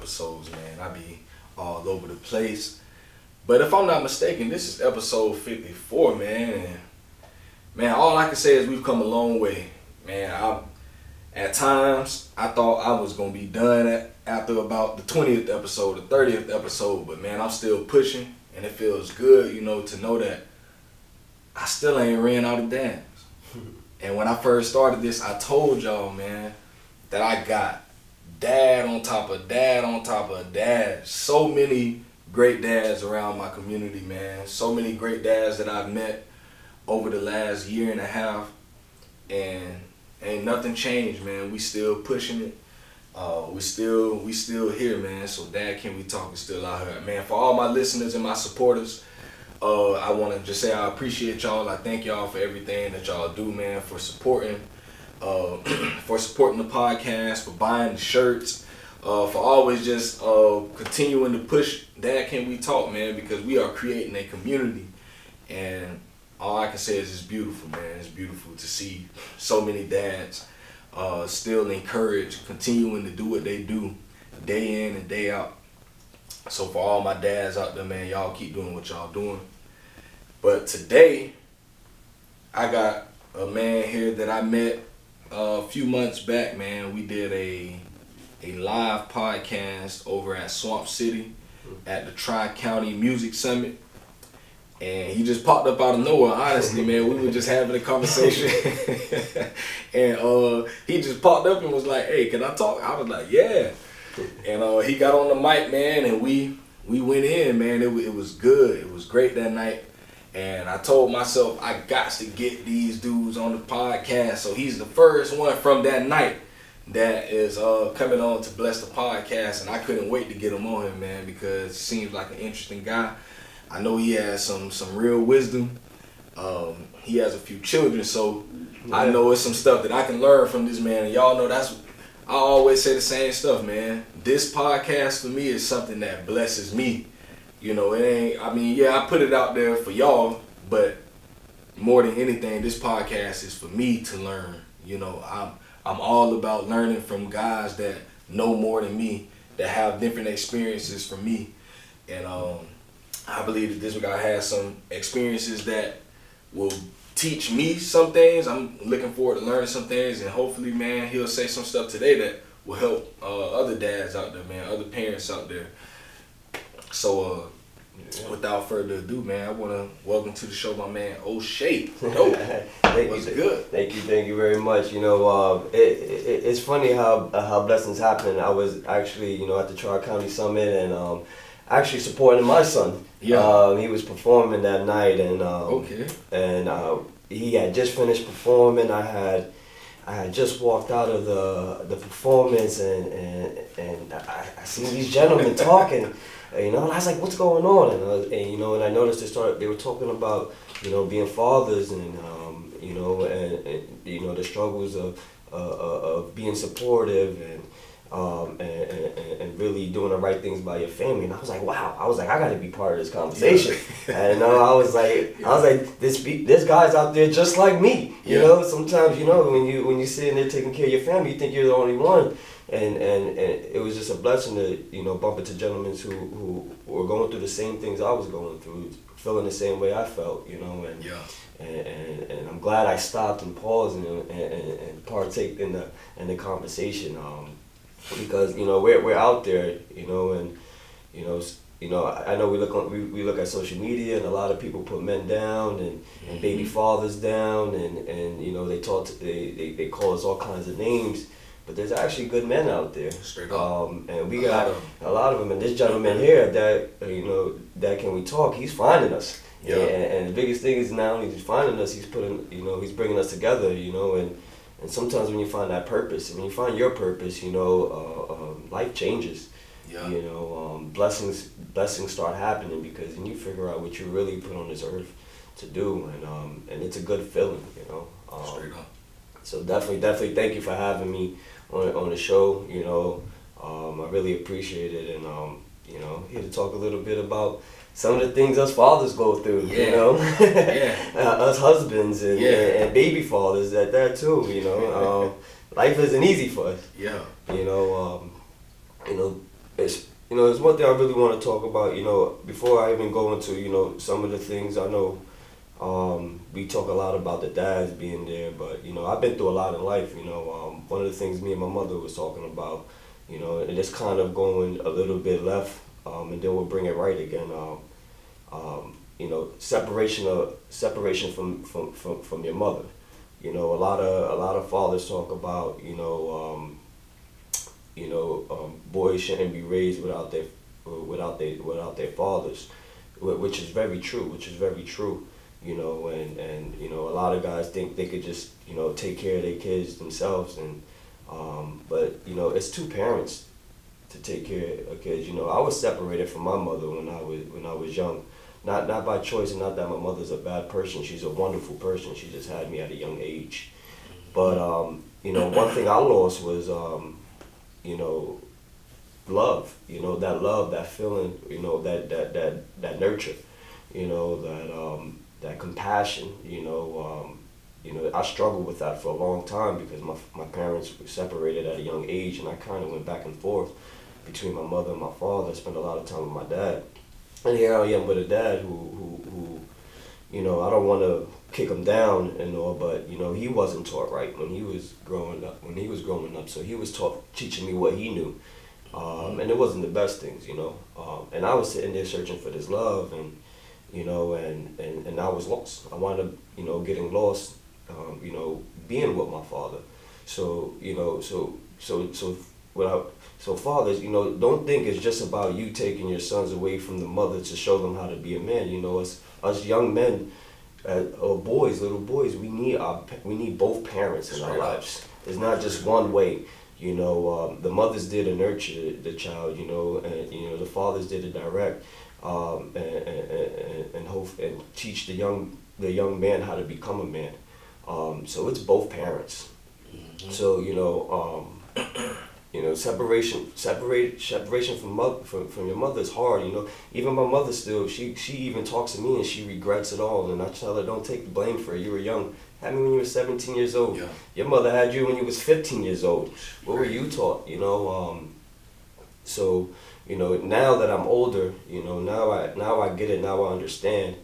episodes, man. I be all over the place. But if I'm not mistaken, this is episode 54, man. And man, all I can say is we've come a long way, man. At times, I thought I was gonna be done after about the 20th episode, the 30th episode, but man, I'm still pushing, and it feels good, to know that I still ain't ran out of dams. And when I first started this, I told y'all, man, that I got dad on top of dad on top of dad. So many great dads around my community, man. So many great dads that I've met over the last year and a half, and ain't nothing changed, man. We still pushing it. We still here, man. So Dad, Can We Talk is still out here, man. For all my listeners and my supporters, I want to just say I appreciate y'all. I thank y'all for everything that y'all do, man. For supporting the podcast, for buying the shirts, for always just continuing to push Dad, Can We Talk, man. Because we are creating a community, and all I can say is it's beautiful, man. It's beautiful to see so many dads still encouraged, continuing to do what they do day in and day out. So for all my dads out there, man, y'all keep doing what y'all doing. But today, I got a man here that I met a few months back, man. We did a live podcast over at Swamp City at the Tri-County Music Summit. And he just popped up out of nowhere, honestly, man. We were just having a conversation. And he just popped up and was like, hey, can I talk? I was like, yeah. And he got on the mic, man, and we went in, man. It was good. It was great that night. And I told myself I got to get these dudes on the podcast. So he's the first one from that night that is coming on to bless the podcast. And I couldn't wait to get him on here, man, because he seems like an interesting guy. I know he has some real wisdom. He has a few children, so I know it's some stuff that I can learn from this man. And y'all know I always say the same stuff, man. This podcast for me is something that blesses me. I put it out there for y'all, but more than anything, this podcast is for me to learn. I'm all about learning from guys that know more than me, that have different experiences from me. And I believe that this guy has some experiences that will teach me some things. I'm looking forward to learning some things, and hopefully, man, he'll say some stuff today that will help other dads out there, man, other parents out there. So, without further ado, man, I want to welcome to the show my man, Oshay Doe. What's good? Thank you very much. It's funny how blessings happen. I was actually, at the Tri-County Summit and actually supporting my son. Yeah. He was performing that night, and he had just finished performing. I had just walked out of the performance, and I seen these gentlemen talking. And I was like, what's going on? And I noticed they were talking about, being fathers and the struggles of being supportive and really doing the right things by your family. And I was like, wow. I was like, I got to be part of this conversation. And I was like, this guy's out there just like me. Sometimes when you're sitting there taking care of your family, you think you're the only one. And it was just a blessing to bump into gentlemen who were going through the same things I was going through, feeling the same way I felt, and I'm glad I stopped and paused and partake in the conversation, because we're out there, and I know we look at social media, and a lot of people put men down and baby fathers down, and they call us all kinds of names. But there's actually good men out there. Straight up. And we got a lot of them. And this gentleman here that Can We Talk, he's finding us. Yeah. And the biggest thing is not only he's finding us, he's he's bringing us together, and sometimes when you find that purpose, when you find your purpose, life changes. Yeah. Blessings start happening because then you figure out what you really put on this earth to do, and it's a good feeling, Straight up. So definitely thank you for having me on the show. I really appreciate it, and here to talk a little bit about some of the things us fathers go through. Us husbands and baby fathers at that too. Life isn't easy for us. Yeah. it's there's one thing I really want to talk about. Before I even go into some of the things I know. We talk a lot about the dads being there, but I've been through a lot in life. One of the things me and my mother was talking about, and it's kind of going a little bit left, and then we'll bring it right again. Separation from your mother. A lot of fathers talk about boys shouldn't be raised without their fathers, which is very true. And a lot of guys think they could just take care of their kids themselves, and but it's two parents to take care of kids. I was separated from my mother when I was young, not by choice, and not that my mother's a bad person. She's a wonderful person. She just had me at a young age. But one thing I lost was love. That love, that feeling, that nurture, that compassion. I struggled with that for a long time because my parents were separated at a young age, and I kind of went back and forth between my mother and my father. I spent a lot of time with my dad, and here I am with a dad who I don't want to kick him down and all, but he wasn't taught right when he was growing up. So he was teaching me what he knew, and it wasn't the best things, and I was sitting there searching for this love, and I was lost. I wound up, getting lost, being with my father. So fathers, don't think it's just about you taking your sons away from the mother to show them how to be a man. Us young men, or boys, little boys, we need both parents in our lives. It's not just one way. The mothers did to nurture the child, and the fathers did to direct, and hope and teach the young man how to become a man. So it's both parents. Mm-hmm. So separation from your mother is hard. Even my mother still, she even talks to me and she regrets it all, and I tell her, don't take the blame for it. You were young. Had me when you were 17 years old. Yeah. Your mother had you when you was 15 years old. What were you taught? So now that I'm older, now I get it. Now I understand.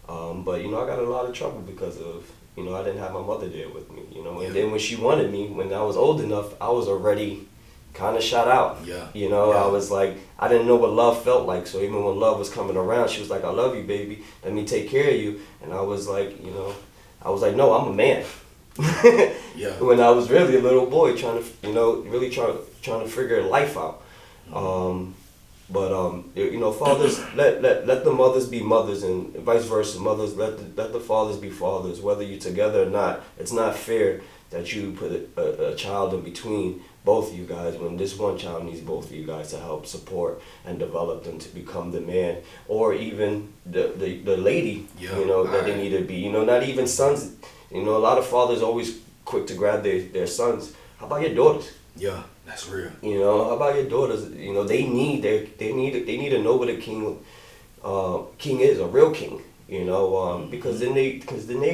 But I got a lot of trouble because of I didn't have my mother there with me. And then when she wanted me, when I was old enough, I was already kind of shot out. Yeah. I was like, I didn't know what love felt like. So even when love was coming around, she was like, I love you, baby. Let me take care of you. And I was like, no, I'm a man. Yeah. When I was really a little boy trying to, really trying to figure life out. Fathers, let the mothers be mothers, and vice versa. Mothers, let the fathers be fathers. Whether you're together or not, it's not fair that you put a child in between both of you guys when this one child needs both of you guys to help support and develop them to become the man, or even the lady, that they need to be. Not even sons. A lot of fathers always quick to grab their sons. How about your daughters? Yeah, that's real. How about your daughters? They need to know what a king is, a real king. Because then they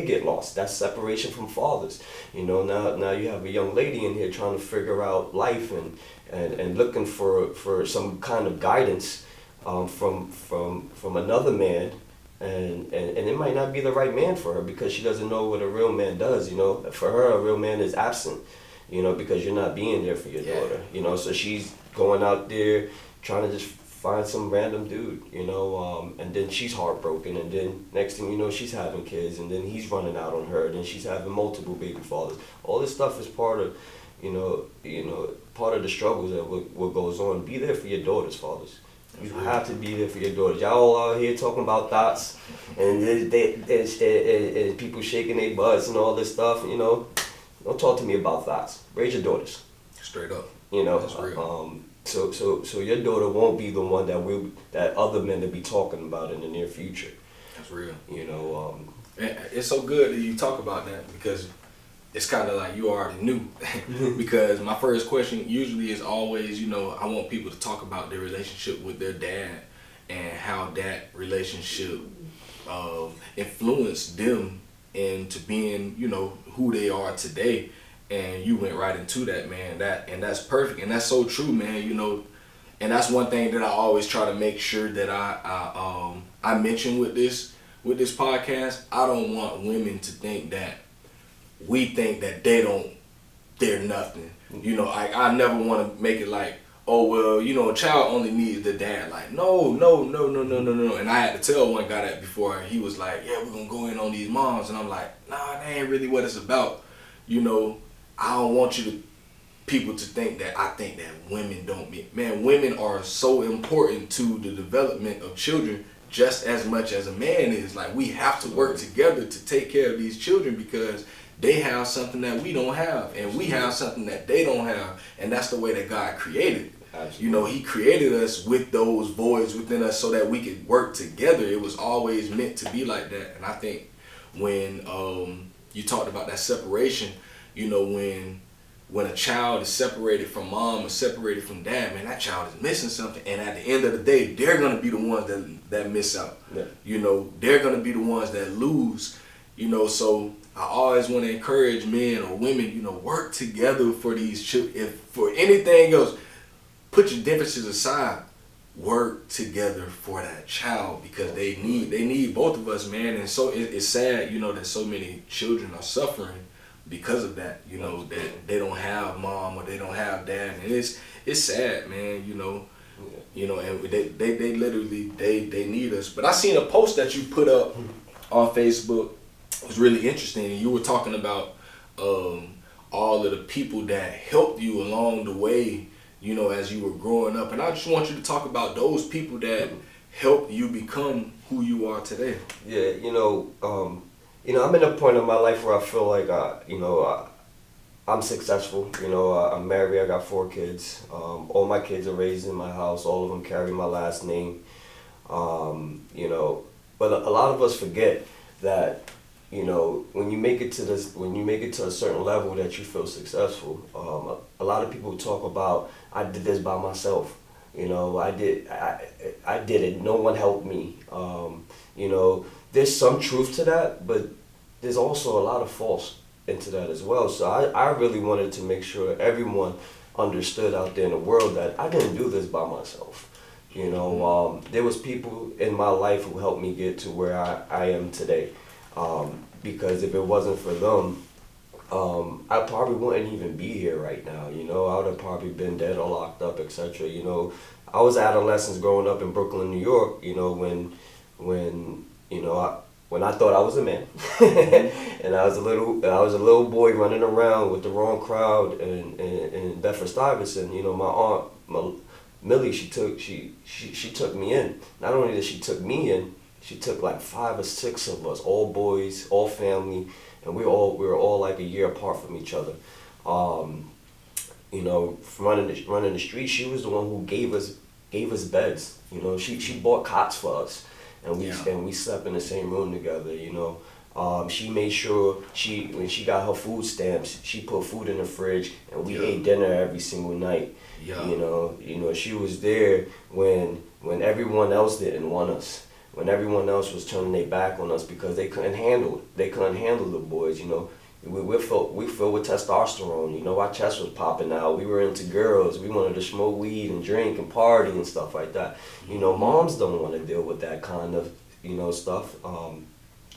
get lost. That's separation from fathers. Now you have a young lady in here trying to figure out life and looking for some kind of guidance from another man, and it might not be the right man for her because she doesn't know what a real man does. For her, a real man is absent. Because you're not being there for your daughter. So she's going out there trying to just find some random dude, and then she's heartbroken, and then next thing you know, she's having kids, and then he's running out on her, and then she's having multiple baby fathers. All this stuff is part of, part of the struggles that what goes on. Be there for your daughters, fathers. You have to be there for your daughters. Y'all all out here talking about thoughts, and and people shaking their butts and all this stuff. Don't talk to me about thoughts. Raise your daughters. Straight up. That's real. So your daughter won't be the one that other men will be talking about in the near future. That's real. It's so good that you talk about that because it's kind of like you already knew. Because my first question usually is always, I want people to talk about their relationship with their dad and how that relationship influenced them into being, who they are today. And you went right into that, man. And that's perfect, and that's so true, man. and that's one thing that I always try to make sure that I mention with this podcast. I don't want women to think that we think that they're nothing. You know, I never want to make it like, oh well, you know, a child only needs the dad. Like, no. And I had to tell one guy that before. He was like, yeah, we're gonna go in on these moms, and I'm like, nah, that ain't really what it's about. You know, I don't want people to think that I think that women don't mean. Man, women are so important to the development of children just as much as a man is. Like, we have to work together to take care of these children because they have something that we don't have, and we have something that they don't have, and that's the way that God created. Absolutely. You know, he created us with those voids within us so that we could work together. It was always meant to be like that. And I think when you talked about that separation, you know, when a child is separated from mom or separated from dad, man, that child is missing something. And at the end of the day, they're going to be the ones that miss out. Yeah. You know, they're going to be the ones that lose. You know, so I always want to encourage men or women, you know, work together for these children. If for anything else, put your differences aside. Work together for that child because they need both of us, man. And so it's sad, you know, that so many children are suffering because of that. You know, that they don't have mom or they don't have dad, and it's sad, man. You know. Yeah. You know, and they literally they need us. But I seen a post that you put up on Facebook. It was really interesting, and you were talking about all of the people that helped you along the way, you know, as you were growing up. And I just want you to talk about those people that helped you become who you are today. Yeah, I'm in a point in my life where I feel like, I'm successful. You know, I'm married. I got 4 kids. All my kids are raised in my house. All of them carry my last name. But a lot of us forget that, you know, when you make it to a certain level that you feel successful, a lot of people talk about, I did this by myself. You know, I did it. No one helped me. You know, there's some truth to that, but there's also a lot of false into that as well. So I really wanted to make sure everyone understood out there in the world that I didn't do this by myself. You know, there was people in my life who helped me get to where I am today. Because if it wasn't for them, I probably wouldn't even be here right now. You know, I would have probably been dead or locked up, etc. You know, I was adolescent growing up in Brooklyn, New York. You know, when I thought I was a man, and I was a little boy running around with the wrong crowd in Bedford-Stuyvesant. You know, my aunt Millie, she took me in. Not only did she took me in, she took like 5 or 6 of us, all boys, all family, and we were all like a year apart from each other. You know, running the street, she was the one who gave us beds. You know, she bought cots for us, and we slept in the same room together. You know, she made sure when she got her food stamps, she put food in the fridge, and we ate dinner every single night. Yeah. You know, she was there when everyone else didn't want us. When everyone else was turning their back on us because they couldn't handle the boys. You know, we filled with testosterone. You know, our chest was popping out. We were into girls. We wanted to smoke weed and drink and party and stuff like that. You know, moms don't want to deal with that kind of, you know, stuff.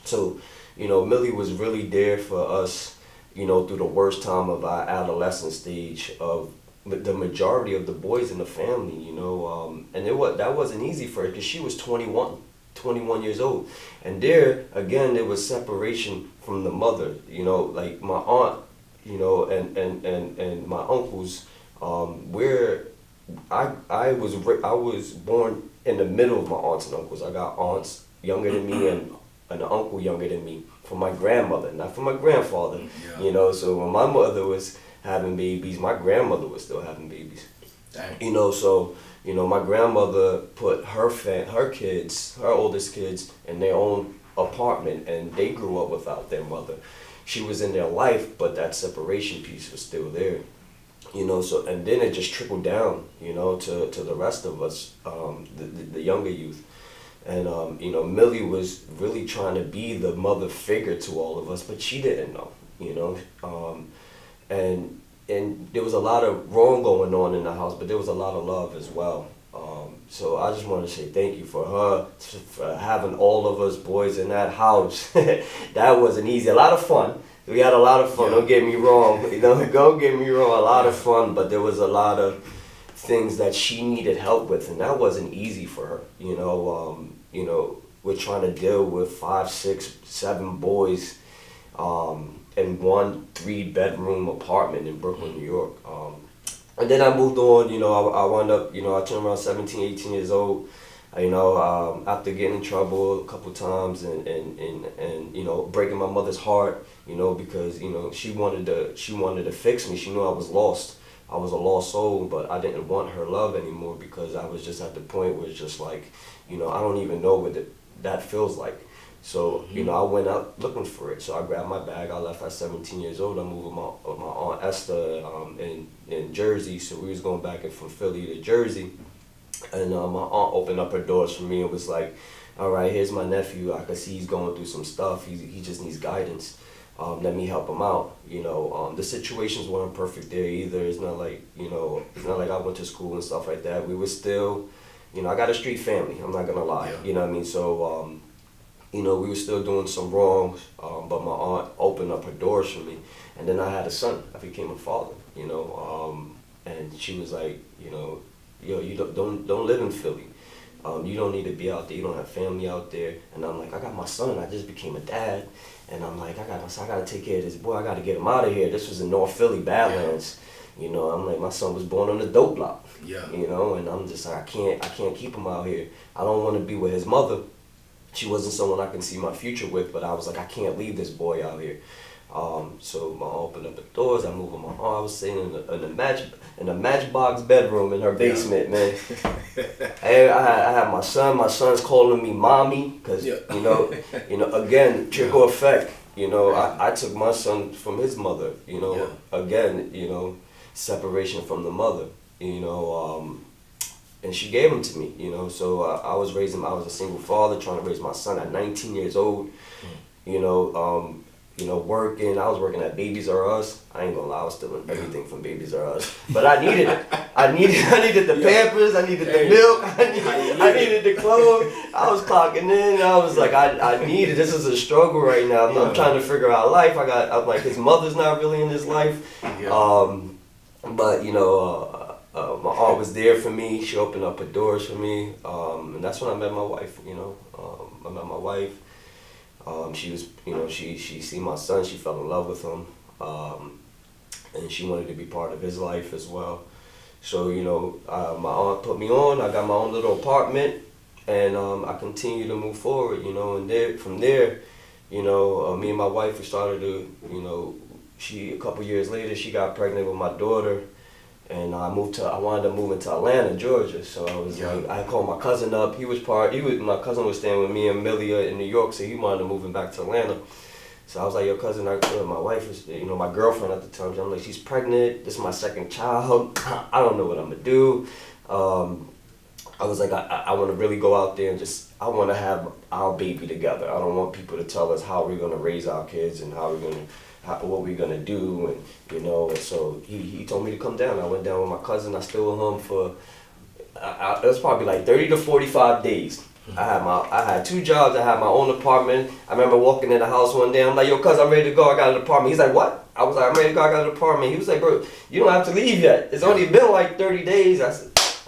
So, you know, Millie was really there for us, you know, through the worst time of our adolescent stage of the majority of the boys in the family. You know, and that wasn't easy for her because she was 21 years old, and there was separation from the mother. You know, like my aunt, you know, and my uncles, where I was born in the middle of my aunts and uncles. I got aunts younger than me and an uncle younger than me from my grandmother, not from my grandfather. Yeah. You know, so when my mother was having babies, my grandmother was still having babies. Dang. You know, so. You know, my grandmother put her oldest kids, in their own apartment, and they grew up without their mother. She was in their life, but that separation piece was still there. You know, so and then it just trickled down, you know, to the rest of us, the younger youth. And you know, Millie was really trying to be the mother figure to all of us, but she didn't know, you know. And and there was a lot of wrong going on in the house, but there was a lot of love as well. So I just want to say thank you for her, for having all of us boys in that house. That wasn't easy. A lot of fun. We had a lot of fun. Yeah. Don't get me wrong. Don't get me wrong. A lot of fun, but there was a lot of things that she needed help with, and that wasn't easy for her. We're trying to deal with 5, 6, 7 boys in one 3-bedroom apartment in Brooklyn, New York. And then I moved on, I wound up, I turned around 17, 18 years old, after getting in trouble a couple times and breaking my mother's heart, because, she wanted to fix me. She knew I was lost. I was a lost soul, but I didn't want her love anymore because I was just at the point where it's just like, I don't even know what that feels like. So, I went out looking for it. So I grabbed my bag. I left at 17 years old. I moved with my Aunt Esther in Jersey. So we was going back from Philly to Jersey. And my aunt opened up her doors for me and was like, all right, here's my nephew. I can see he's going through some stuff. He just needs guidance. Let me help him out. The situations weren't perfect there either. It's not like, I went to school and stuff like that. We were still, I got a street family. I'm not going to lie. Yeah. You know what I mean? So, we were still doing some wrongs, but my aunt opened up her doors for me. And then I had a son. I became a father, and she was like, yo, you don't live in Philly. You don't need to be out there. You don't have family out there. And I'm like, I got my son. I just became a dad. And I'm like, I got to take care of this boy. I got to get him out of here. This was in North Philly, Badlands. Yeah. I'm like, my son was born on the dope block. Yeah. And I'm just like, I can't keep him out here. I don't want to be with his mother. She wasn't someone I can see my future with, but I was like, I can't leave this boy out here. So I opened up the doors. I moved with my aunt. I was sitting in a matchbox bedroom in her basement, man. And I had my son. My son's calling me mommy because again, trickle effect. I took my son from his mother. Again, separation from the mother. And she gave him to me, So I was raising. I was a single father trying to raise my son at 19 years old. Working. I was working at Babies R Us. I ain't gonna lie, I was stealing everything from Babies R Us. But I needed it. I needed the Pampers. I needed the milk. I needed the clothes. I was clocking in. I was like, I needed. This is a struggle right now. I'm trying to figure out life. I'm like, his mother's not really in his life. But my aunt was there for me. She opened up her doors for me, and that's when I met my wife. I met my wife. She was, she seen my son. She fell in love with him, and she wanted to be part of his life as well. So my aunt put me on. I got my own little apartment, and I continued to move forward. And from there, me and my wife we started to, a couple years later she got pregnant with my daughter. And I wound up moving to Atlanta, Georgia. So I was like, I called my cousin up. My cousin was staying with me and Millia in New York, so he wound up moving back to Atlanta. So I was like, yo, cousin, my wife is, my girlfriend at the time, I'm like, she's pregnant. This is my second child. I don't know what I'm gonna do. I was like, I want to really go out there and I want to have our baby together. I don't want people to tell us how we're gonna raise our kids and what we're gonna do, and so he told me to come down. I went down with my cousin. I stayed with him for it was probably like 30 to 45 days. I had 2 jobs. I had my own apartment. I remember walking in the house one day. I'm like, yo, cuz, I'm ready to go. I got an apartment. He's like, what? I was like, I'm ready to go. I got an apartment. He was like, bro, you don't have to leave yet. It's only been like 30 days.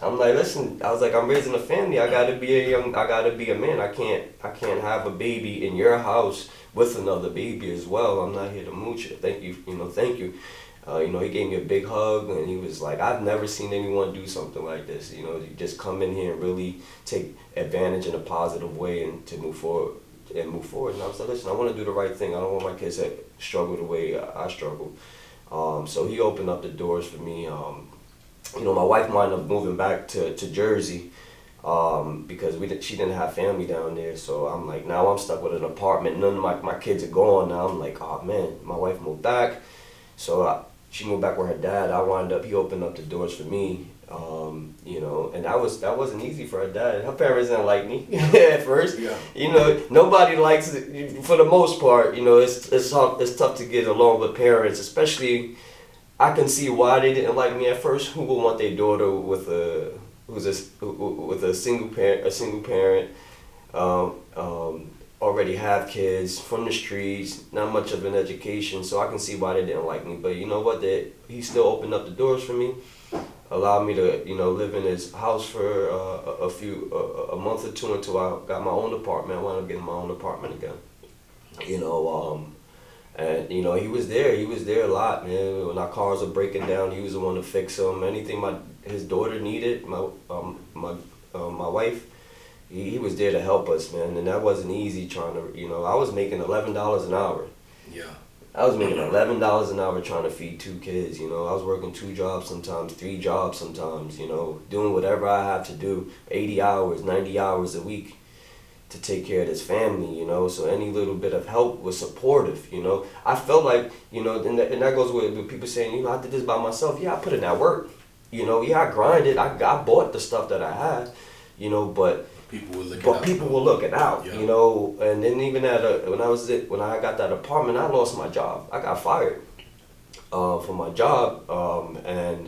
I'm like, listen. I was like, I'm raising a family. I gotta be a man. I can't have a baby in your house with another baby as well. I'm not here to mooch it. Thank you, thank you. He gave me a big hug and he was like, I've never seen anyone do something like this. You just come in here and really take advantage in a positive way and to move forward. And I was like, listen, I want to do the right thing. I don't want my kids to struggle the way I struggle. So he opened up the doors for me. My wife wound up moving back to Jersey. Because she didn't have family down there, so I'm like, now I'm stuck with an apartment. None of my kids are gone now. I'm like, oh man, my wife moved back, so she moved back with her dad. He opened up the doors for me, and that wasn't easy for her dad. Her parents didn't like me at first. Yeah. Nobody likes it for the most part. It's tough to get along with parents, especially. I can see why they didn't like me at first. Who would want their daughter with a single parent, already have kids from the streets, not much of an education, so I can see why they didn't like me. But you know what? He still opened up the doors for me, allowed me to, you know, live in his house for a month or two until I got my own apartment. I wound up getting my own apartment again. You know, and you know, he was there a lot, man. When our cars were breaking down, he was the one to fix them. Anything his daughter needed, my wife, he was there to help us, man. And that wasn't easy trying to, you know, I was making $11 an hour. Yeah. I was making $11 an hour trying to feed 2 kids, you know. I was working 2 jobs sometimes, 3 jobs sometimes, you know, doing whatever I had to do, 80 hours, 90 hours a week to take care of this family, you know. So any little bit of help was supportive, you know. I felt like, you know, and that goes with people saying, you know, I did this by myself. Yeah, I put in that work, you know. Yeah, I grinded. I bought the stuff that I had, you know, but people were looking out, yeah. You know. And then even when I got that apartment, I lost my job. I got fired from my job, and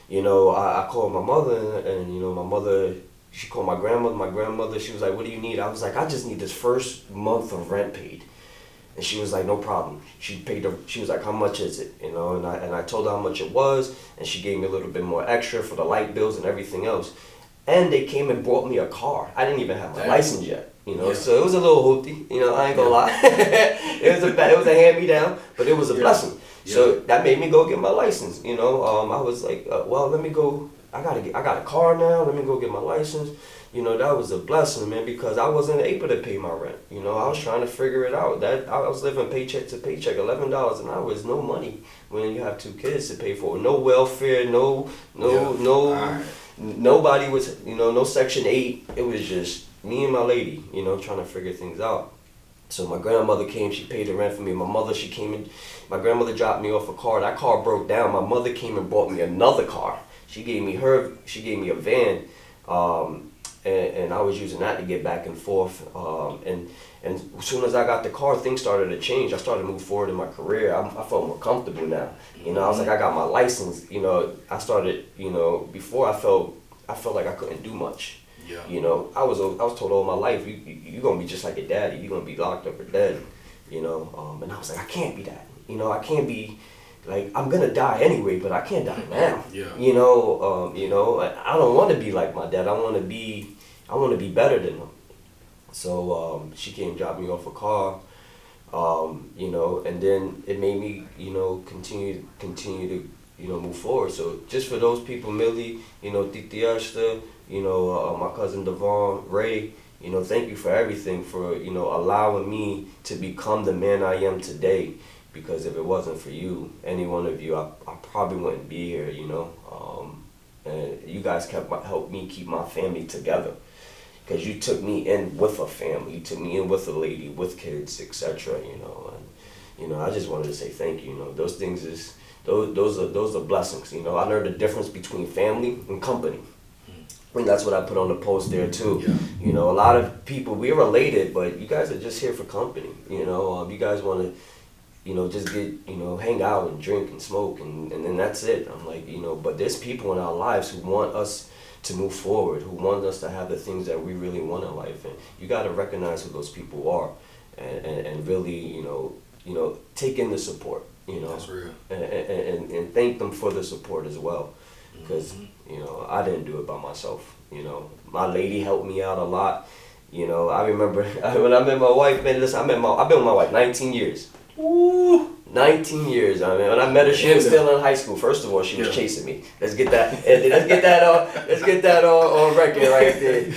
you know, I called my mother, and you know, my mother, she called my grandmother. My grandmother, she was like, "What do you need?" I was like, "I just need this first month of rent paid." And she was like, "No problem." She was like, "How much is it?" You know, and I told her how much it was, and she gave me a little bit more extra for the light bills and everything else. And they came and brought me a car. I didn't even have my license yet, you know. Yeah. So it was a little hoopty, you know. I ain't gonna lie. it was a hand me down, but it was a blessing. Yeah. So that made me go get my license, you know. I was like, well, let me go. I got a car now. Let me go get my license. You know, that was a blessing, man, because I wasn't able to pay my rent. You know, I was trying to figure it out. That I was living paycheck to paycheck. $11 an hour is no money when you have 2 kids to pay for. No welfare, no. Right. Nobody was, you know, no Section 8. It was just me and my lady, you know, trying to figure things out. So my grandmother came, she paid the rent for me. My mother, she came in, my grandmother dropped me off a car. That car broke down. My mother came and bought me another car. She gave me a van, and I was using that to get back and forth. And as soon as I got the car, things started to change. I started to move forward in my career. I felt more comfortable now. You know, I was like, I got my license. You know, I started, you know, before I felt like I couldn't do much. Yeah. You know, I was told all my life, you're going to be just like your daddy. You're going to be locked up or dead. You know, and I was like, I can't be that. You know, I can't be, like, I'm going to die anyway, but I can't die now. Yeah. You know, I don't want to be like my dad. I want to be better than him. So she came and dropped me off a car, you know, and then it made me, you know, continue to, you know, move forward. So just for those people, Millie, you know, Titi Ashta, you know, my cousin Devon, Ray, you know, thank you for everything, for, you know, allowing me to become the man I am today. Because if it wasn't for you, any one of you, I probably wouldn't be here, you know. And you guys helped me keep my family together. Because you took me in with a family, you took me in with a lady, with kids, etc. You know, and you know, I just wanted to say thank you. You know, those things those are blessings. You know, I learned the difference between family and company, and that's what I put on the post there too. Yeah. You know, a lot of people, we're related, but you guys are just here for company. You know, you guys want to, you know, just get, you know, hang out and drink and smoke, and then that's it. I'm like, you know, but there's people in our lives who want us to move forward, who want us to have the things that we really want in life, and you got to recognize who those people are, and really, you know, take in the support, you know. That's real. And thank them for the support as well, because you know, I didn't do it by myself. You know, my lady helped me out a lot. You know, I remember when I met my wife, man. Listen, I've been with my wife 19 years. Ooh. 19 years. I mean, when I met her, she was still in high school. First of all, she was chasing me. Let's get that on record right there.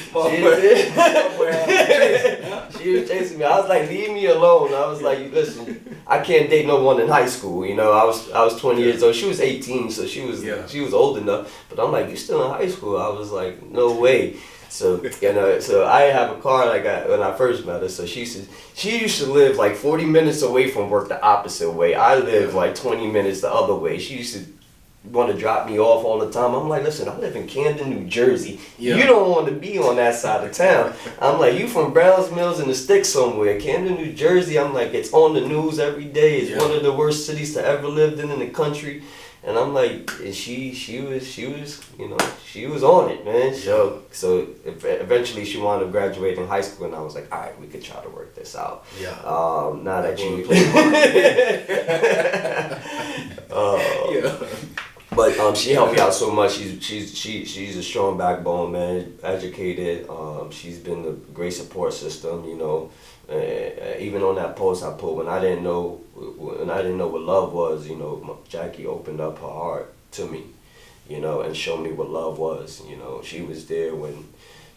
She was chasing me. I was like, leave me alone. I was like, listen, I can't date no one in high school. You know, I was 20 years old. She was 18, so she was old enough. But I'm like, you're still in high school. I was like, no way. So, you know, so I have a car like when I first met her. So she used to live like 40 minutes away from work the opposite way. I live like 20 minutes the other way. She used to want to drop me off all the time. I'm like, listen, I live in Camden, New Jersey. Yeah. You don't want to be on that side of town. I'm like, you from Browns Mills in the sticks somewhere. Camden, New Jersey, I'm like, it's on the news every day. It's one of the worst cities to ever lived in the country. And I'm like, and she was, you know, she was on it, man. So eventually she wound up graduating high school, and I was like, all right, we could try to work this out. Yeah. Now that you. Yeah. But she helped me out so much. She's a strong backbone, man. Educated. She's been a great support system, you know. Even on that post I put when I didn't know what love was, you know, Jackie opened up her heart to me, you know, and showed me what love was. You know, she was there when,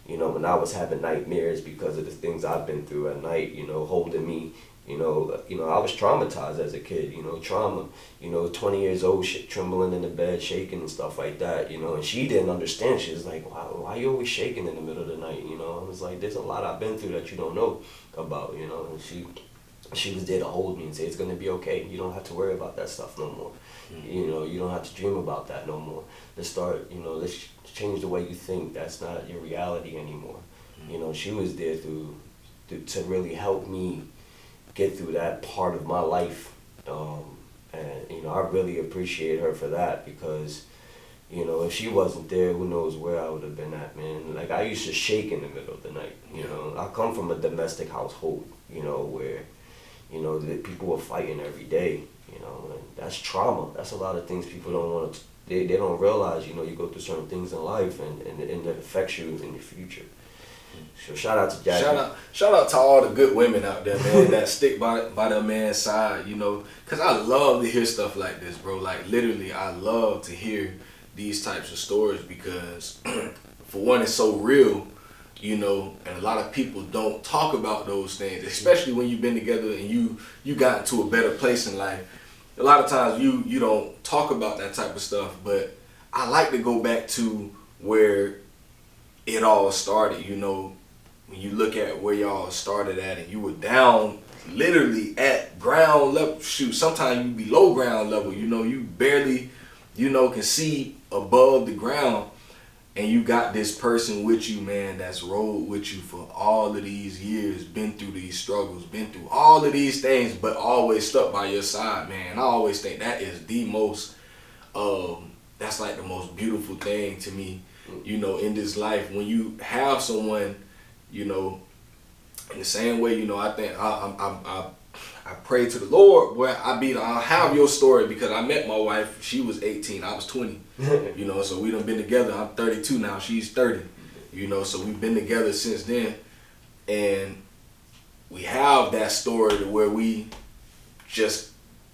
you know, when I was having nightmares because of the things I've been through at night, you know, holding me. You know, I was traumatized as a kid, you know, trauma, you know, 20 years old, trembling in the bed, shaking and stuff like that, you know, and she didn't understand. She was like, why are you always shaking in the middle of the night, you know? I was like, there's a lot I've been through that you don't know about, you know, and she was there to hold me and say, it's going to be okay. You don't have to worry about that stuff no more. Mm-hmm. You know, you don't have to dream about that no more. Let's change the way you think. That's not your reality anymore. Mm-hmm. You know, she was there to really help me get through that part of my life, and you know, I really appreciate her for that, because you know, if she wasn't there, who knows where I would have been at, man. Like, I used to shake in the middle of the night, you know. I come from a domestic household, you know, where, you know, the people were fighting every day, you know, and that's trauma. That's a lot of things people don't want to, they don't realize, you know, you go through certain things in life and it affects you in your future. So shout out to Jackie. Shout out to all the good women out there, man, that stick by their man's side, you know. Because I love to hear stuff like this, bro. Like, literally, I love to hear these types of stories because, for one, it's so real, you know, and a lot of people don't talk about those things, especially when you've been together and you got to a better place in life. A lot of times you don't talk about that type of stuff, but I like to go back to where it all started, you know. When you look at where y'all started at and you were down literally at ground level, shoot, sometimes you below ground level, you know, you barely, you know, can see above the ground, and you got this person with you, man, that's rode with you for all of these years, been through these struggles, been through all of these things, but always stuck by your side, man. I always think that is the most, that's like the most beautiful thing to me, you know, in this life. When you have someone, you know, in the same way, you know, I think I pray to the Lord, boy, I'll have your story, because I met my wife, she was 18, I was 20, you know, so we done been together. I'm 32 now, she's 30, you know, so we've been together since then, and we have that story to where we just,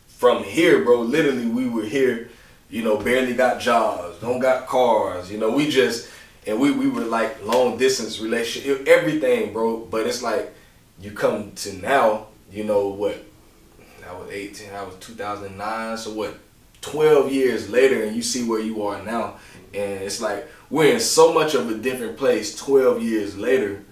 from here, bro, literally we were here, you know, barely got jobs, don't got cars, you know, we just, and we were like long distance relationship, everything, bro. But it's like you come to now, you know what? I was 18, I was 2009, so what? 12 years later, and you see where you are now, and it's like we're in so much of a different place 12 years later,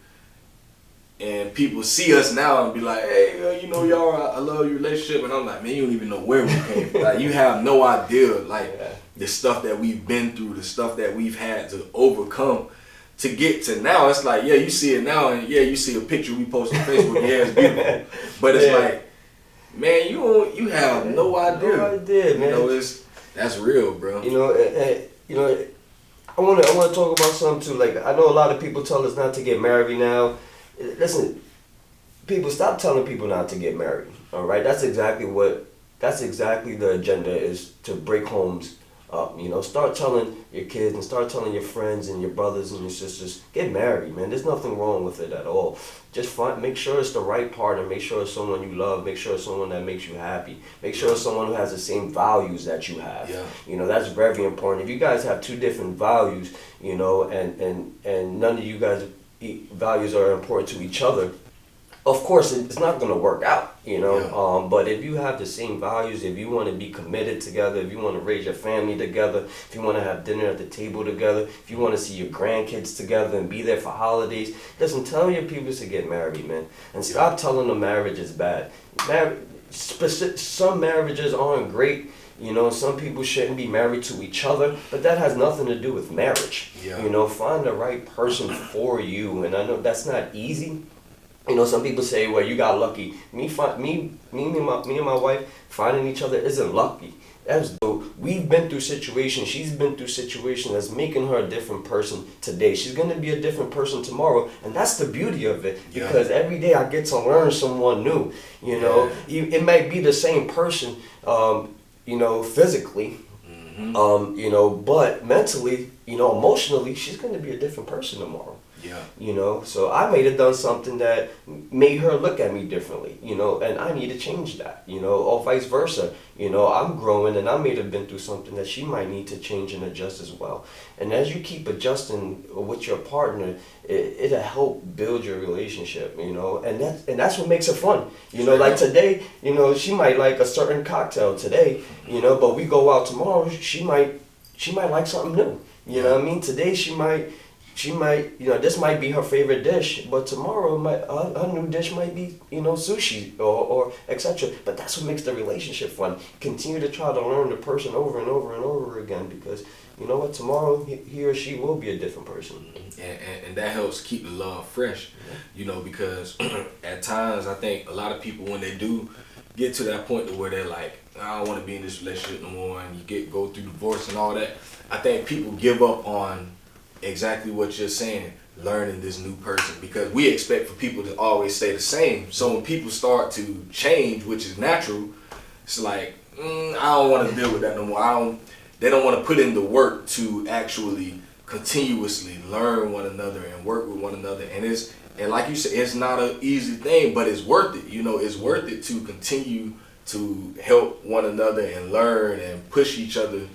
and people see us now and be like, hey, you know, y'all, I love your relationship, and I'm like, man, you don't even know where we came from. Like, you have no idea, like, the stuff that we've been through, the stuff that we've had to overcome to get to now. It's like, yeah, you see it now, and yeah, you see a picture we post on Facebook, yeah, it's beautiful. But it's like, man, you have no idea. No idea, man. You know, that's real, bro. You know, you know, I want to talk about something too. Like, I know a lot of people tell us not to get married now. Listen, people, stop telling people not to get married. All right, that's exactly the agenda is, to break homes up. You know, start telling your kids and start telling your friends and your brothers and your sisters, get married, man. There's nothing wrong with it at all. Just make sure it's the right partner. Make sure it's someone you love. Make sure it's someone that makes you happy. Make sure it's someone who has the same values that you have. Yeah. You know, that's very important. If you guys have two different values, you know, and none of you guys' values are important to each other, of course, it's not going to work out, you know. Yeah. But if you have the same values, if you want to be committed together, if you want to raise your family together, if you want to have dinner at the table together, if you want to see your grandkids together and be there for holidays, listen, tell your people to get married, man. And stop telling them marriage is bad. Some marriages aren't great. You know, some people shouldn't be married to each other, but that has nothing to do with marriage. Yeah. You know, find the right person for you. And I know that's not easy. You know, some people say, well, you got lucky. Me and my wife finding each other isn't lucky. That's though we've been through situations. She's been through situations that's making her a different person today. She's gonna be a different person tomorrow, and that's the beauty of it. Because every day I get to learn someone new. You know, it might be the same person, you know, physically, you know, but mentally, you know, emotionally, she's gonna be a different person tomorrow. Yeah. You know, so I may have done something that made her look at me differently, you know, and I need to change that, you know, or vice versa. You know, I'm growing and I may have been through something that she might need to change and adjust as well. And as you keep adjusting with your partner, it'll help build your relationship, you know, and that's what makes it fun. You know, like today, you know, she might like a certain cocktail today, you know, but we go out tomorrow, she might like something new. You know what I mean? Today she might, you know, this might be her favorite dish, but tomorrow her new dish might be, you know, sushi or etc. But that's what makes the relationship fun. Continue to try to learn the person over and over and over again, because you know what, tomorrow he or she will be a different person. And that helps keep the love fresh, you know, because at times I think a lot of people, when they do get to that point to where they're like, I don't want to be in this relationship no more, and you go through divorce and all that, I think people give up on exactly what you're saying, learning this new person, because we expect for people to always stay the same. So when people start to change, which is natural, it's like, I don't want to deal with that no more. They don't want to put in the work to actually continuously learn one another and work with one another. And like you said, it's not an easy thing, but it's worth it. You know, it's worth it to continue to help one another and learn and push each other.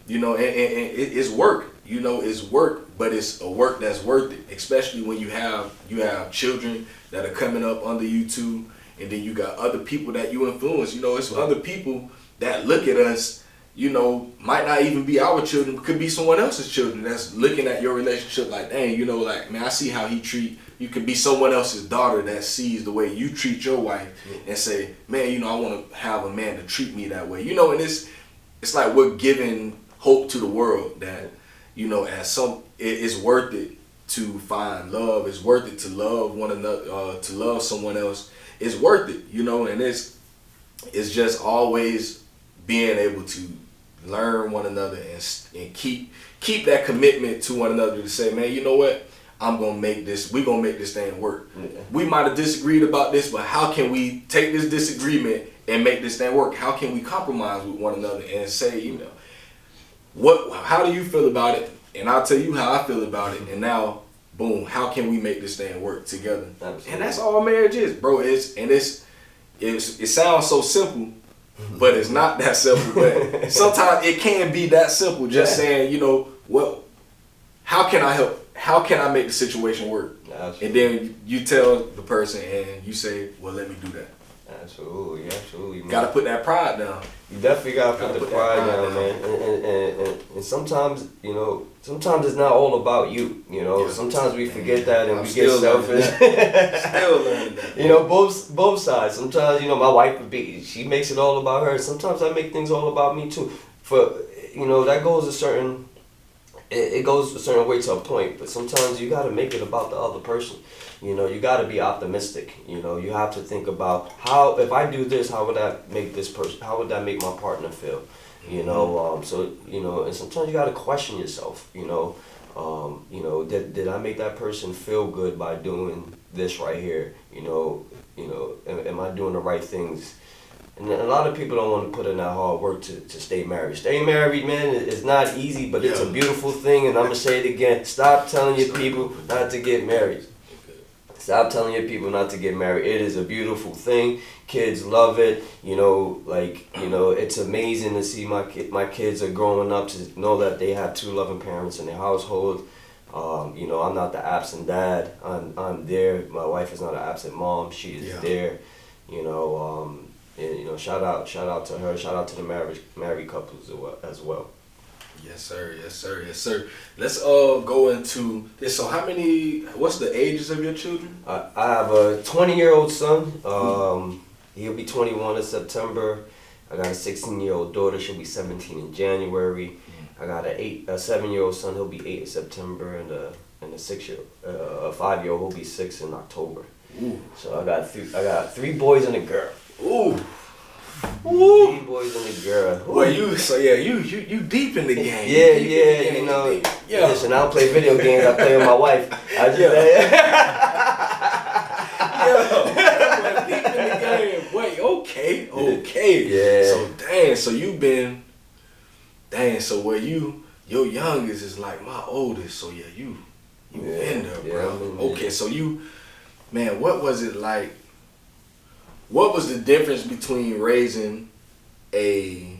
You know, and it's work. You know, it's work, but it's a work that's worth it, especially when you have children that are coming up under you too, and then you got other people that you influence. You know, it's other people that look at us, you know, might not even be our children, could be someone else's children that's looking at your relationship like, dang, you know, like, man, I see how he treat, you could be someone else's daughter that sees the way you treat your wife and say, man, you know, I want to have a man to treat me that way. You know, and it's like we're giving hope to the world that, you know, it's worth it to find love. It's worth it to love one another, to love someone else. It's worth it, you know, and it's just always being able to learn one another and keep that commitment to one another to say, man, you know what? we're gonna make this thing work. Yeah. We might have disagreed about this, but how can we take this disagreement and make this thing work? How can we compromise with one another and say, you know, how do you feel about it? And I'll tell you how I feel about it. And now, boom, how can we make this thing work together? Absolutely. And that's all marriage is, bro. It sounds so simple, but it's not that simple. But sometimes it can be that simple. Just saying, you know, well, how can I help? How can I make the situation work? Absolutely. And then you tell the person and you say, well, let me do that. Absolutely, man. Gotta put that pride down. You definitely gotta put the pride down, man. And sometimes, you know, sometimes it's not all about you. You know, sometimes we forget that and we get selfish. Still learning that. You know, both sides. Sometimes, you know, my wife she makes it all about her. Sometimes I make things all about me too. You know, that goes a certain. It goes a certain way to a point, but sometimes you got to make it about the other person. You know, you got to be optimistic. You know, you have to think about if I do this, how would that make this person? How would that make my partner feel? You know, so you know, and sometimes you got to question yourself. You know, did I make that person feel good by doing this right here? You know, am I doing the right things? And a lot of people don't want to put in that hard work to stay married. Staying married, man, is not easy, but it's a beautiful thing. And I'm going to say it again. Stop telling your people not to get married. Stop telling your people not to get married. It is a beautiful thing. Kids love it. You know, it's amazing to see my kids are growing up to know that they have two loving parents in their household. You know, I'm not the absent dad. I'm there. My wife is not an absent mom. She is there. You know, and, you know, shout out to her. Shout out to the married couples as well. Yes, sir. Let's go into this. So what's the ages of your children? I have a 20-year-old son. He'll be 21 in September. I got a 16-year-old daughter. She'll be 17 in January. I got a 7-year-old son. He'll be 8 in September, and a 5-year-old will be 6 in October. Ooh. So I got 3 boys and a girl. Ooh. 3 boys and a girl. Ooh. Well, you deep in the game. Yeah, you know. Yeah. Listen, I don't play video games. I play with my wife. I just. Deep in the game. Wait, okay. Yeah. So dang, so you been. Dang, so where your youngest is like my oldest. So yeah, you in there, bro. Okay, so man, what was it like? What was the difference between raising a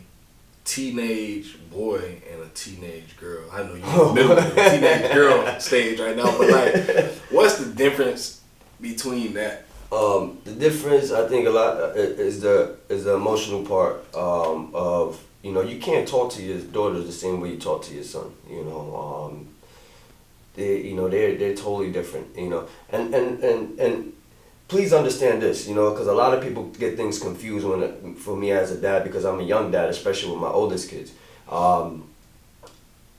teenage boy and a teenage girl? I know you're in the middle of the teenage girl stage right now, but like, what's the difference between that? The difference, I think, a lot is the emotional part of, you know, you can't talk to your daughter the same way you talk to your son. You know, they're totally different. You know, and please understand this, you know, because a lot of people get things confused for me as a dad, because I'm a young dad, especially with my oldest kids. I'm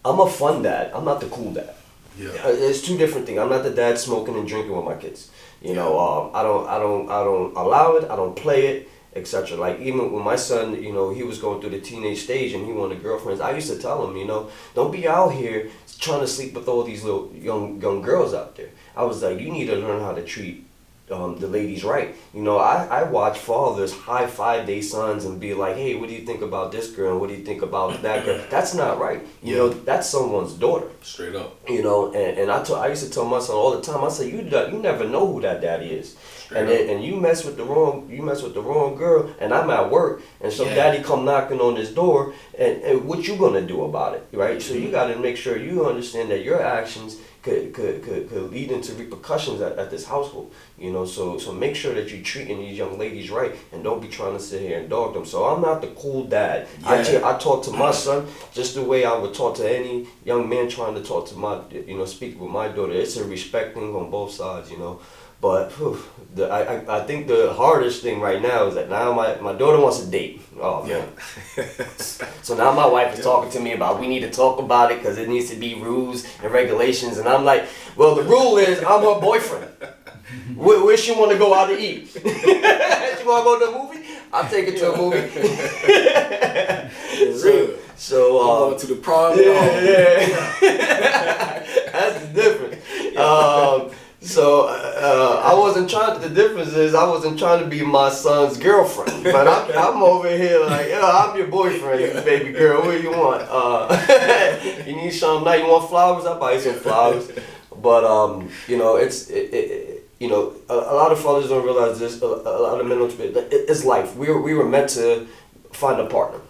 a fun dad. I'm not the cool dad. Yeah. It's 2 different things. I'm not the dad smoking and drinking with my kids. You know, I don't allow it. I don't play it, etc. Like, even with my son, you know, he was going through the teenage stage and he wanted girlfriends. I used to tell him, you know, don't be out here trying to sleep with all these little young girls out there. I was like, you need to learn how to treat the ladies right. You know, I watch fathers high five their sons and be like, hey, what do you think about this girl? What do you think about that girl? That's not right. You know, that's someone's daughter. Straight up. You know, and I used to tell my son all the time, I said, you never know who that daddy is. And you mess with the wrong girl, and I'm at work, and some daddy come knocking on his door, and what you gonna do about it, right? Mm-hmm. So you gotta make sure you understand that your actions could lead into repercussions at this household, you know. So make sure that you're treating these young ladies right, and don't be trying to sit here and dog them. So I'm not the cool dad. Yeah. I talk to my son just the way I would talk to any young man trying to talk to speak with my daughter. It's a respect thing on both sides, you know. But I think the hardest thing right now is that now my daughter wants to date. Oh man! So now my wife is talking to me about, we need to talk about it because it needs to be rules and regulations, and I'm like, well, the rule is I'm her boyfriend. Where she want to go out to eat? She want to go to a movie? I'll take her to a movie. So going to the prom. Yeah. That's the difference. So I wasn't trying. The difference is I wasn't trying to be my son's girlfriend, but I'm over here like, I'm your boyfriend, baby girl. What do you want? You need something nice? You want flowers? I'll buy you some flowers. But you know, you know, a lot of fathers don't realize this. A lot of men don't. It's life. We were meant to find a partner.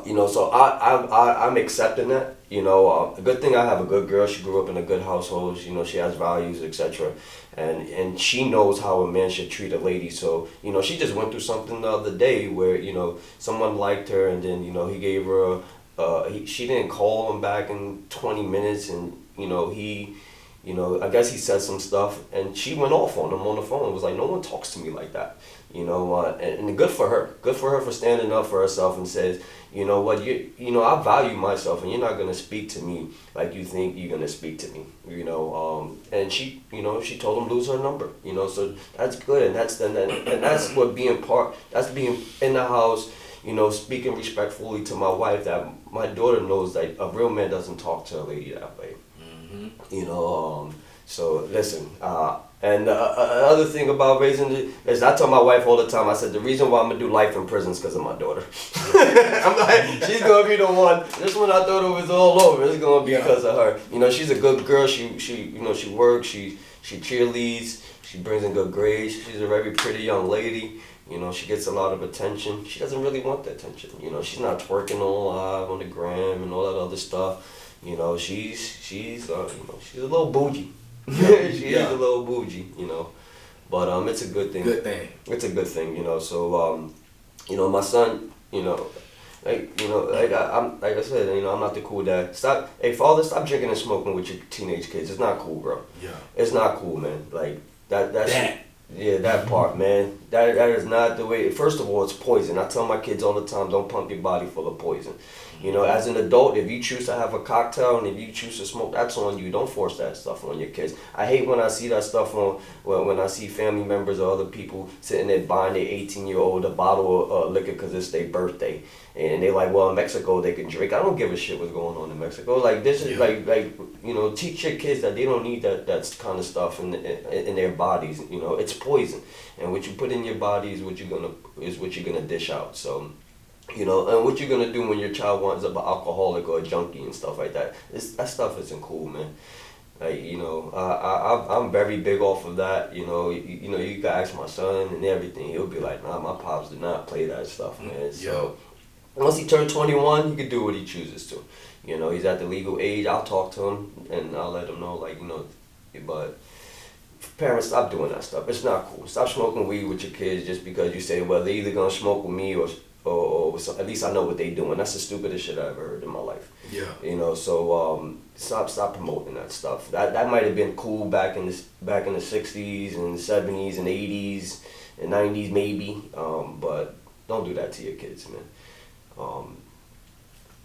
You know, so I'm accepting that. You know, a good thing I have a good girl. She grew up in a good household. You know, she has values, etc. And she knows how a man should treat a lady. So, you know, she just went through something the other day where, you know, someone liked her, and then, you know, he gave her she didn't call him back in 20 minutes, and, you know, I guess he said some stuff, and she went off on him on the phone. It was like, no one talks to me like that. You know, and good for her. Good for her for standing up for herself and says, you know what, you know, I value myself, and you're not gonna speak to me like you think you're gonna speak to me. You know, and she, you know, she told him lose her number. You know, so that's good, and that's what that's being in the house. You know, speaking respectfully to my wife, that my daughter knows that a real man doesn't talk to a lady that way. Mm-hmm. You know, so listen. And the other thing about raising is I tell my wife all the time, I said, the reason why I'm going to do life in prison is because of my daughter. I'm like, she's going to be the one. This one I thought it was all over. It's going to be because of her. You know, she's a good girl. She you know, she works. She cheerleads. She brings in good grades. She's a very pretty young lady. You know, she gets a lot of attention. She doesn't really want the attention. You know, she's not twerking all live on the gram and all that other stuff. You know, she's you know, she's a little bougie. She is a little bougie, you know, but it's a good thing. It's a good thing, you know. So you know, my son, you know, I'm like I said, you know, I'm not the cool dad. Hey father, stop drinking and smoking with your teenage kids. It's not cool, bro. Yeah, it's not cool, man. Like that. Yeah, that part, man. That is not the way. First of all, it's poison. I tell my kids all the time, don't pump your body full of poison. You know, as an adult, if you choose to have a cocktail and if you choose to smoke, that's on you. Don't force that stuff on your kids. I hate when I see that stuff on, when I see family members or other people sitting there buying their 18-year-old a bottle of liquor because it's their birthday. And they like, well, in Mexico they can drink. I don't give a shit what's going on in Mexico. Like, this is like you know, teach your kids that they don't need that kind of stuff in their bodies. You know, it's poison, and what you put in your body is what you're gonna dish out. So, you know, and what you're gonna do when your child winds up an alcoholic or a junkie and stuff like that. That stuff isn't cool, man. Like, you know, I'm very big off of that. You know, you know, you can ask my son and everything. He'll be like, nah, my pops did not play that stuff, man. So. Once he turned 21, he could do what he chooses to. You know, he's at the legal age. I'll talk to him and I'll let him know, like, you know, but parents, stop doing that stuff. It's not cool. Stop smoking weed with your kids just because you say, well, they're either going to smoke with me or at least I know what they're doing. That's the stupidest shit I ever heard in my life. Yeah. You know, so stop promoting that stuff. That might have been cool back in the 60s and 70s and 80s and 90s maybe, but don't do that to your kids, man.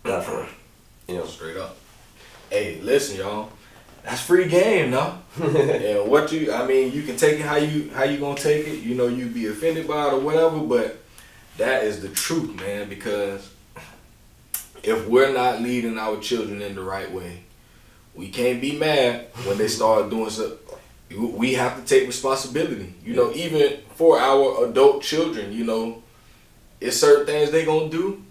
Definitely. You know. Straight up. Hey, listen, y'all. That's free game, no? And you can take it how you gonna take it. You know, you be offended by it or whatever, but that is the truth, man. Because if we're not leading our children in the right way, we can't be mad when they start doing something. We have to take responsibility. You know, even for our adult children, you know, it's certain things they gonna do.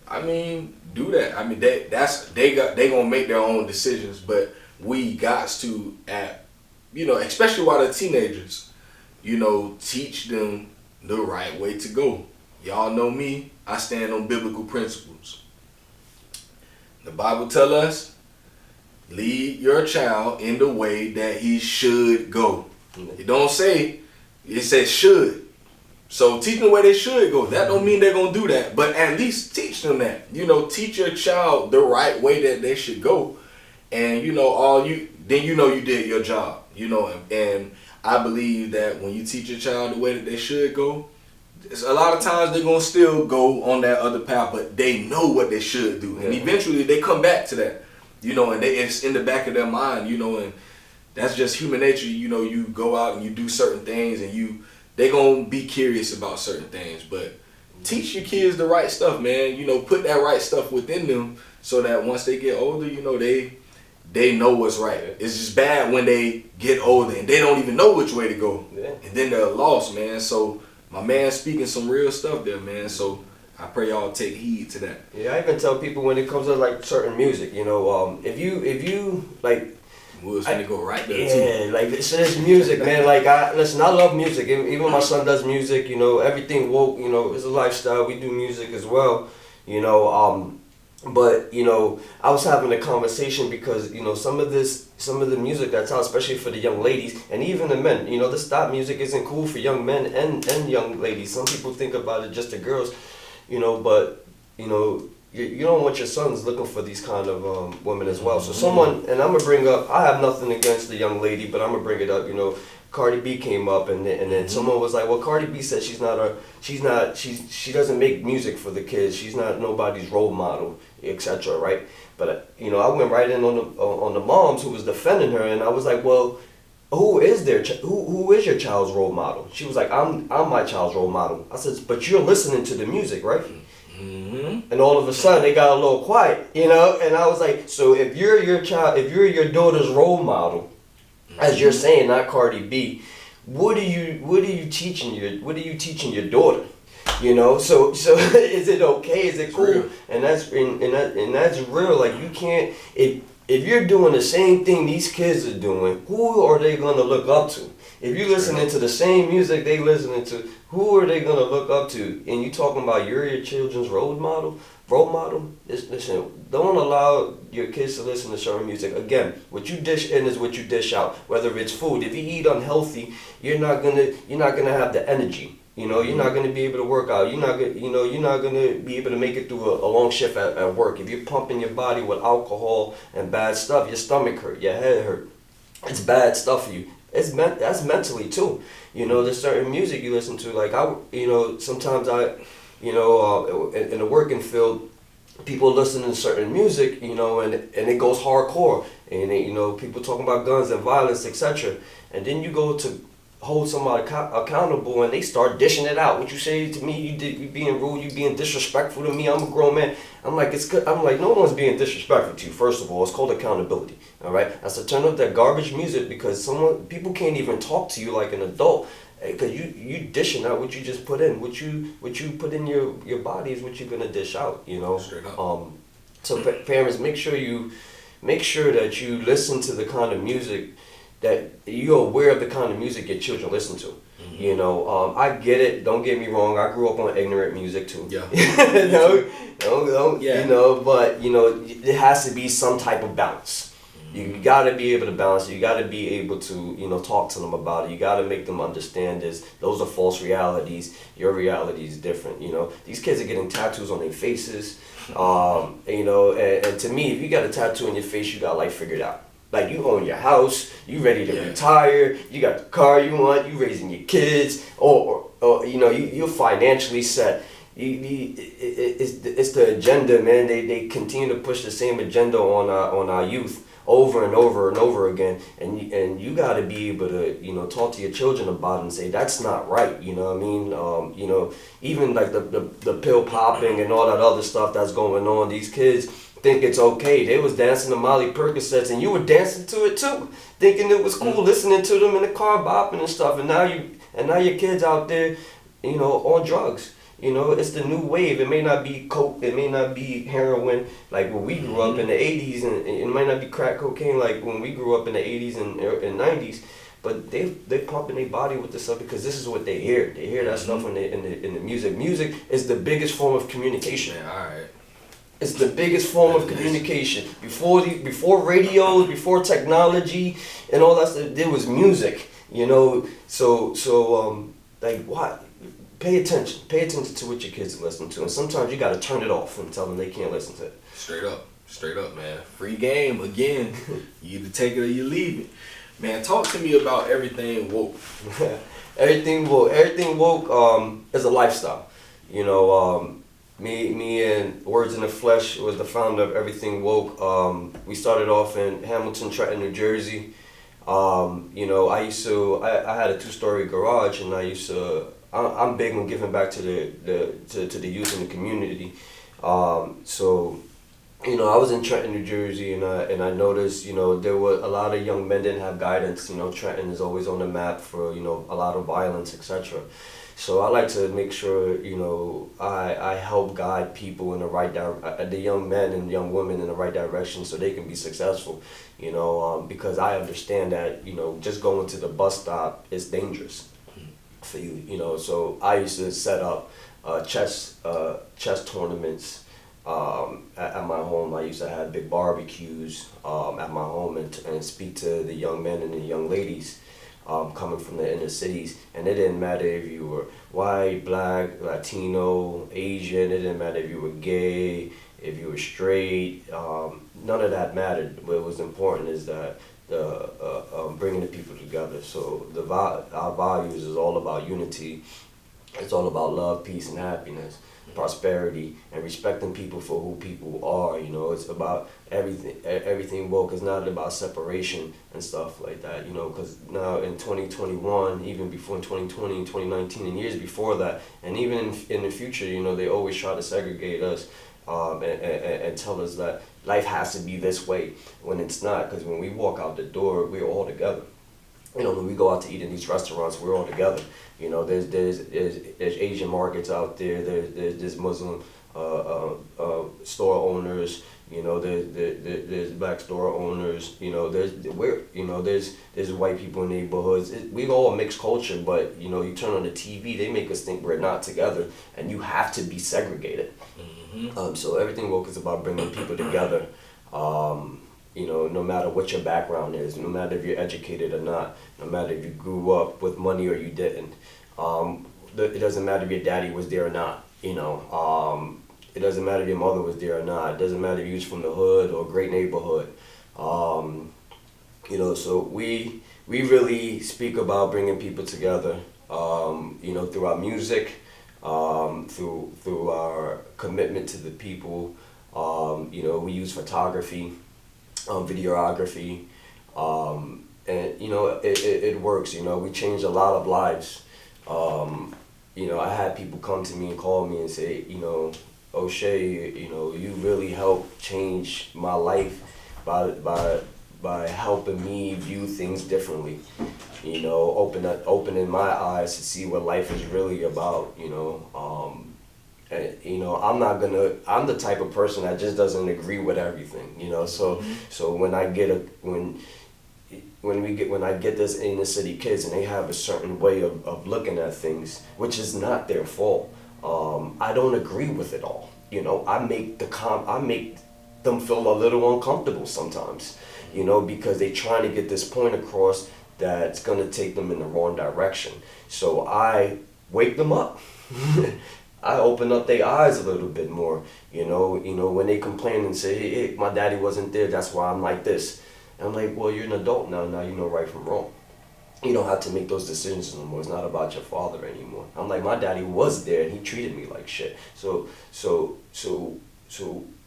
I mean, do that. I mean, they gonna make their own decisions, but we got to, you know, especially while they're teenagers, you know, teach them the right way to go. Y'all know me. I stand on biblical principles. The Bible tell us, lead your child in the way that he should go. It don't say, it says should. So teach them the way they should go. That don't mean they're going to do that, but at least teach them that. You know, teach your child the right way that they should go. And, you know, then you know you did your job. You know, and I believe that when you teach your child the way that they should go, a lot of times they're going to still go on that other path, but they know what they should do. And eventually they come back to that, you know, and it's in the back of their mind, you know, and that's just human nature. You know, you go out and you do certain things and they're going to be curious about certain things, but teach your kids the right stuff, man. You know, put that right stuff within them so that once they get older, you know, they know what's right. It's just bad when they get older and they don't even know which way to go. Yeah. And then they're lost, man. So my man speaking some real stuff there, man. So I pray y'all take heed to that. Yeah, I even tell people when it comes to like certain music, you know, if you like, we was gonna go right there too. Yeah, like this music, man. Like I love music. Even my son does music. You know, everything woke. You know, it's a lifestyle. We do music as well. You know, but you know, I was having a conversation because you know some of the music that's out, especially for the young ladies and even the men. You know, the stop music isn't cool for young men and young ladies. Some people think about it just the girls. You know, but you know. You don't want your sons looking for these kind of women as well. So someone, and I'm gonna bring up, I have nothing against the young lady, but I'm gonna bring it up. You know, Cardi B came up, and then someone was like, well, Cardi B said she doesn't make music for the kids. She's not nobody's role model, etc. Right? But you know, I went right in on the moms who was defending her, and I was like, well, who is your child's role model? She was like, I'm my child's role model. I said, but you're listening to the music, right? Mm-hmm. And all of a sudden they got a little quiet, you know. And I was like, so if you're your daughter's role model, as you're saying, not Cardi B, what are you teaching your daughter? You know, so is it okay? Is it cool? Real. And that's real. Like you can't if you're doing the same thing these kids are doing, who are they gonna look up to? If you're listening to the same music they listening to, who are they gonna look up to? And you talking about you're your children's role model? Listen, don't allow your kids to listen to certain music. Again, what you dish in is what you dish out. Whether it's food, if you eat unhealthy, you're not gonna have the energy. You know, you're not gonna be able to work out. You're not gonna be able to make it through a long shift at work. If you're pumping your body with alcohol and bad stuff, your stomach hurt, your head hurt. It's bad stuff for you. that's mentally too. You know, there's certain music you listen to. Like sometimes in the working field, people listen to certain music, and it goes hardcore, and people talking about guns and violence, etc. And then you go to hold somebody accountable, and they start dishing it out. What you say to me, you being rude, you being disrespectful to me. I'm a grown man. I'm like, no one's being disrespectful to you. First of all, it's called accountability. All right, that's to turn up that garbage music, because people can't even talk to you like an adult, because you dishing out what you just put in. What you put in your body is what you're gonna dish out. Straight up. So parents, make sure that you listen to the kind of music that you're aware of, the kind of music your children listen to. Mm-hmm. I get it. Don't get me wrong. I grew up on ignorant music too. Yeah. Yeah. But it has to be some type of balance. You gotta be able to balance it. You gotta be able to, talk to them about it. You gotta make them understand this. Those are false realities. Your reality is different. These kids are getting tattoos on their faces. And to me, if you got a tattoo on your face, you got life figured out. Like, you own your house, you ready to retire, you got the car you want, you raising your kids, or you're financially set. It's the agenda, man. They continue to push the same agenda on our youth over and over and over again, and you got to be able to talk to your children about it and say that's not right. You know what I mean? Even like the pill popping and all that other stuff that's going on. These kids think it's okay. They was dancing to Molly Percocets, and you were dancing to it too, thinking it was cool, listening to them in the car bopping and stuff. And now your kids out there, on drugs. It's the new wave. It may not be coke, it may not be heroin like when we grew up in the 80s, and it might not be crack cocaine like when we grew up in the 80s and 90s. But they pumping their body with this stuff because this is what they hear. They hear that stuff in the music. Music is the biggest form of communication. Man, all right. It's the biggest form of communication. Before radios, before technology, and all that stuff, there was music. Like what? Pay attention. Pay attention to what your kids are listening to, and sometimes you gotta turn it off and tell them they can't listen to it. Straight up, man. Free game again. You either take it or you leave it. Man, talk to me about Everything Woke. Everything Woke is a lifestyle. Me and Words in the Flesh was the founder of Everything Woke. We started off in Hamilton, Trenton, New Jersey. I had a 2-story garage, and I'm big on giving back to the youth in the community. I was in Trenton, New Jersey, and I noticed, there were a lot of young men didn't have guidance. Trenton is always on the map for, a lot of violence, etc. So I like to make sure, I help guide people in the right the young men and young women in the right direction so they can be successful, because I understand that, just going to the bus stop is dangerous for you, So I used to set up chess tournaments at my home. I used to have big barbecues at my home and speak to the young men and the young ladies coming from the inner cities. And it didn't matter if you were white, black, Latino, Asian. It didn't matter if you were gay, if you were straight. None of that mattered. What was important is that bringing the people together. So our values is all about unity. It's all about love, peace, and happiness, prosperity, and respecting people for who people are. It's about everything woke. It's not about separation and stuff like that. Because now in 2021, even before in 2020 and 2019 and years before that, and even in the future, they always try to segregate us and tell us that life has to be this way when it's not. Because when we walk out the door, we're all together. When we go out to eat in these restaurants, we're all together. There's Asian markets out there. There's Muslim store owners. There's black store owners. There's white people in neighborhoods. We all a mixed culture, but you turn on the TV, they make us think we're not together, and you have to be segregated. Mm-hmm. So Everything Woke is about bringing people together. No matter what your background is, no matter if you're educated or not, no matter if you grew up with money or you didn't. It doesn't matter if your daddy was there or not, It doesn't matter if your mother was there or not. It doesn't matter if you was from the hood or a great neighborhood. So we we really speak about bringing people together, you know, through our music, through our commitment to the people. You know, we use photography, videography, and you know, it works. You know, we changed a lot of lives. You know, I had people come to me and call me and say, you know, Oshay, you know, you really helped change my life by helping me view things differently. You know, opening my eyes to see what life is really about. You know, and, you know, I'm the type of person that just doesn't agree with everything. You know, so when I get this inner city kids and they have a certain way of looking at things, which is not their fault. I don't agree with it all. You know, I make them feel a little uncomfortable sometimes. You know, because they're trying to get this point across that's gonna take them in the wrong direction. So I wake them up. I open up their eyes a little bit more. You know, when they complain and say, hey, my daddy wasn't there, that's why I'm like this. And I'm like, well, you're an adult now. Now you know right from wrong. You don't have to make those decisions no more. It's not about your father anymore. I'm like, my daddy was there and he treated me like shit. So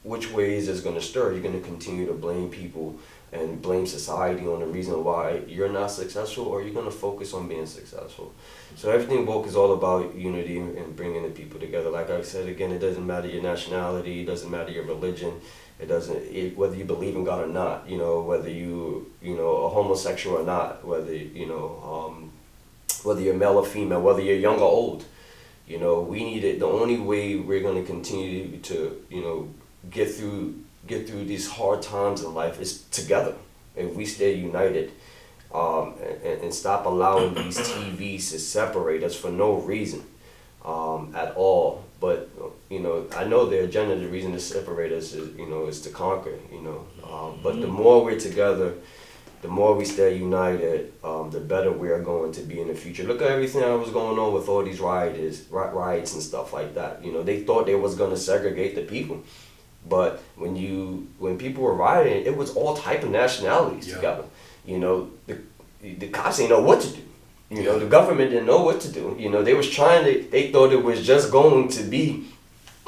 which way is this gonna stir? You're gonna continue to blame people and blame society on the reason why you're not successful, or you're gonna focus on being successful. So everything woke is all about unity and bringing the people together. Like I said again, it doesn't matter your nationality, it doesn't matter your religion. It doesn't, whether you believe in God or not, you know, whether you know, a homosexual or not, whether, you know, whether you're male or female, whether you're young or old, you know, we need it. The only way we're going to continue to, you know, get through these hard times in life is together. If we stay united, and stop allowing these TVs to separate us for no reason, at all. But, you know, I know their agenda, the reason to separate us is, you know, is to conquer, you know. But the more we're together, the more we stay united, the better we are going to be in the future. Look at everything that was going on with all these riots and stuff like that. You know, they thought they was going to segregate the people. But when people were rioting, it was all type of nationalities together. You know, the cops didn't know what to do. You know, the government didn't know what to do. You know, they thought it was just going to be,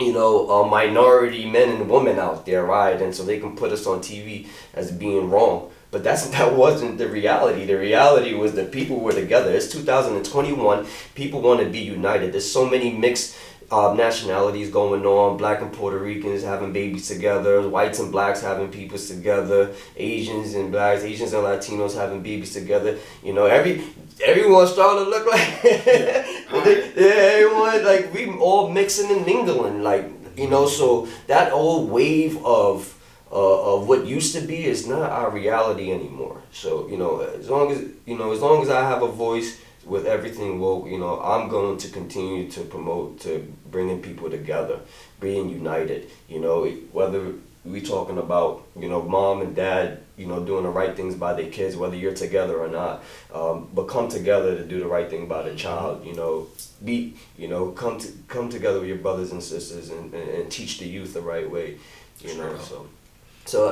you know, a minority men and women out there rioting so they can put us on TV as being wrong. But that wasn't the reality. The reality was that people were together. It's 2021. People want to be united. There's so many mixed nationalities going on. Black and Puerto Ricans having babies together, whites and blacks having people together, Asians and blacks, Asians and Latinos having babies together. You know, everyone's starting to look like everyone, like, we all mixing and mingling, like, you know. So that old wave of what used to be is not our reality anymore. So, you know, as long as I have a voice with everything woke, you know, I'm going to continue to promote to bringing people together, being united. You know, whether we talking about, you know, mom and dad, you know, doing the right things by their kids, whether you're together or not, but come together to do the right thing by the child. You know, come together with your brothers and sisters and teach the youth the right way. You know, so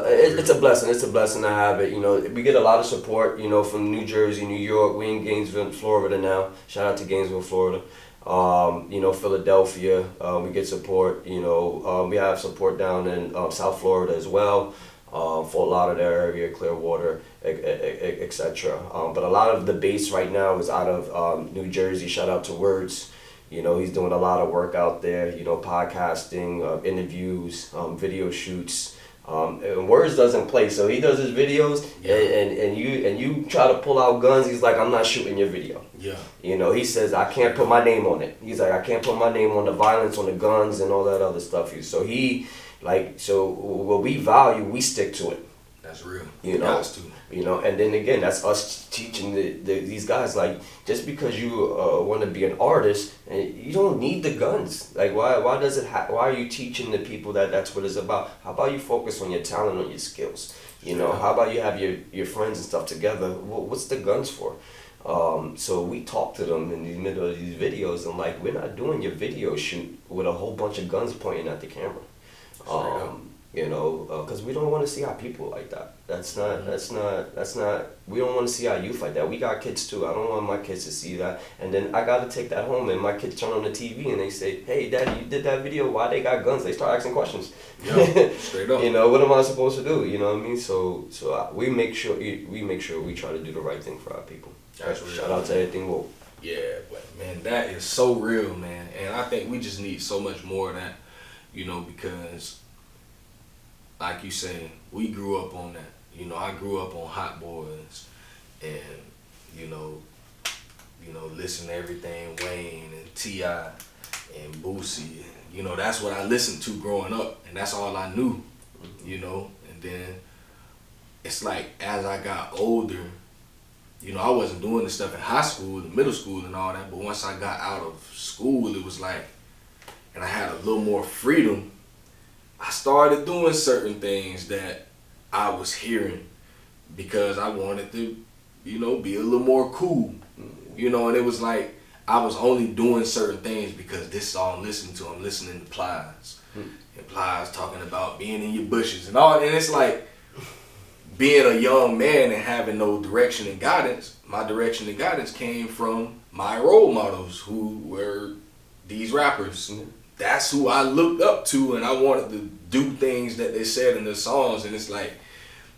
it's a blessing. It's a blessing to have it. You know, we get a lot of support, you know, from New Jersey, New York. We in Gainesville, Florida now. Shout out to Gainesville, Florida. You know, Philadelphia, we get support. You know, we have support down in South Florida as well, Fort Lauderdale area, Clearwater, etc. But a lot of the base right now is out of New Jersey. Shout out to Words. You know, he's doing a lot of work out there. You know, podcasting, interviews, video shoots. And Words doesn't play, so he does his videos, and you try to pull out guns. He's like, I'm not shooting your video. Yeah. You know, he says, I can't put my name on it. He's like, I can't put my name on the violence, on the guns, and all that other stuff. So what we value, we stick to it. That's real. You know, you know, and then again, that's us teaching these guys, like, just because you want to be an artist, and you don't need the guns. Like, why are you teaching the people that's what it's about? How about you focus on your talent, on your skills? You know, how about you have your friends and stuff together? What's the guns for? So we talk to them in the middle of these videos, and like, we're not doing your video shoot with a whole bunch of guns pointing at the camera. You know, because we don't want to see our people like that. That's not. We don't want to see our youth like that. We got kids too. I don't want my kids to see that. And then I gotta take that home, and my kids turn on the TV and they say, "Hey, Daddy, you did that video. Why they got guns?" They start asking questions. Yeah, straight up. You know, what am I supposed to do? You know what I mean? So we make sure we try to do the right thing for our people. That's real. Shout out to everything woke. Yeah, but man, that is so real, man. And I think we just need so much more of that, you know, because like you say, we grew up on that. You know, I grew up on Hot Boys and, you know, listen to everything Wayne and T.I. and Boosie. You know, that's what I listened to growing up, and that's all I knew, you know. And then it's like as I got older, you know, I wasn't doing this stuff in high school and middle school and all that, but once I got out of school, it was like, and I had a little more freedom, I started doing certain things that I was hearing because I wanted to, you know, be a little more cool, you know, and it was like I was only doing certain things because this is all I'm listening to. I'm listening to Plies. And Plies talking about being in your bushes and all, and it's like, being a young man and having no direction and guidance, my direction and guidance came from my role models who were these rappers. That's who I looked up to, and I wanted to do things that they said in their songs. And it's like,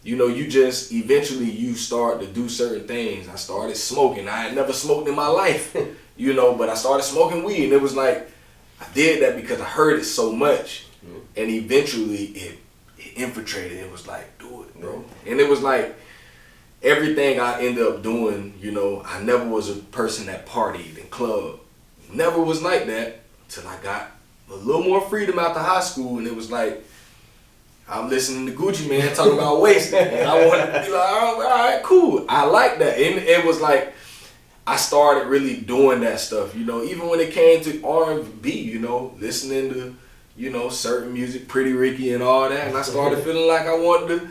you know, you just eventually you start to do certain things. I started smoking. I had never smoked in my life, you know, but I started smoking weed, and it was like I did that because I heard it so much, and eventually it infiltrated. It was like, do it, bro. And it was like everything I ended up doing, you know, I never was a person that partied and clubbed. Never was like that till I got a little more freedom after high school, and it was like I'm listening to Gucci Man talking about wasting, and I wanted to be like, all right, cool. I like that. And it was like I started really doing that stuff, you know, even when it came to R&B, you know, listening to, you know, certain music, Pretty Ricky and all that, and I started feeling like I wanted to,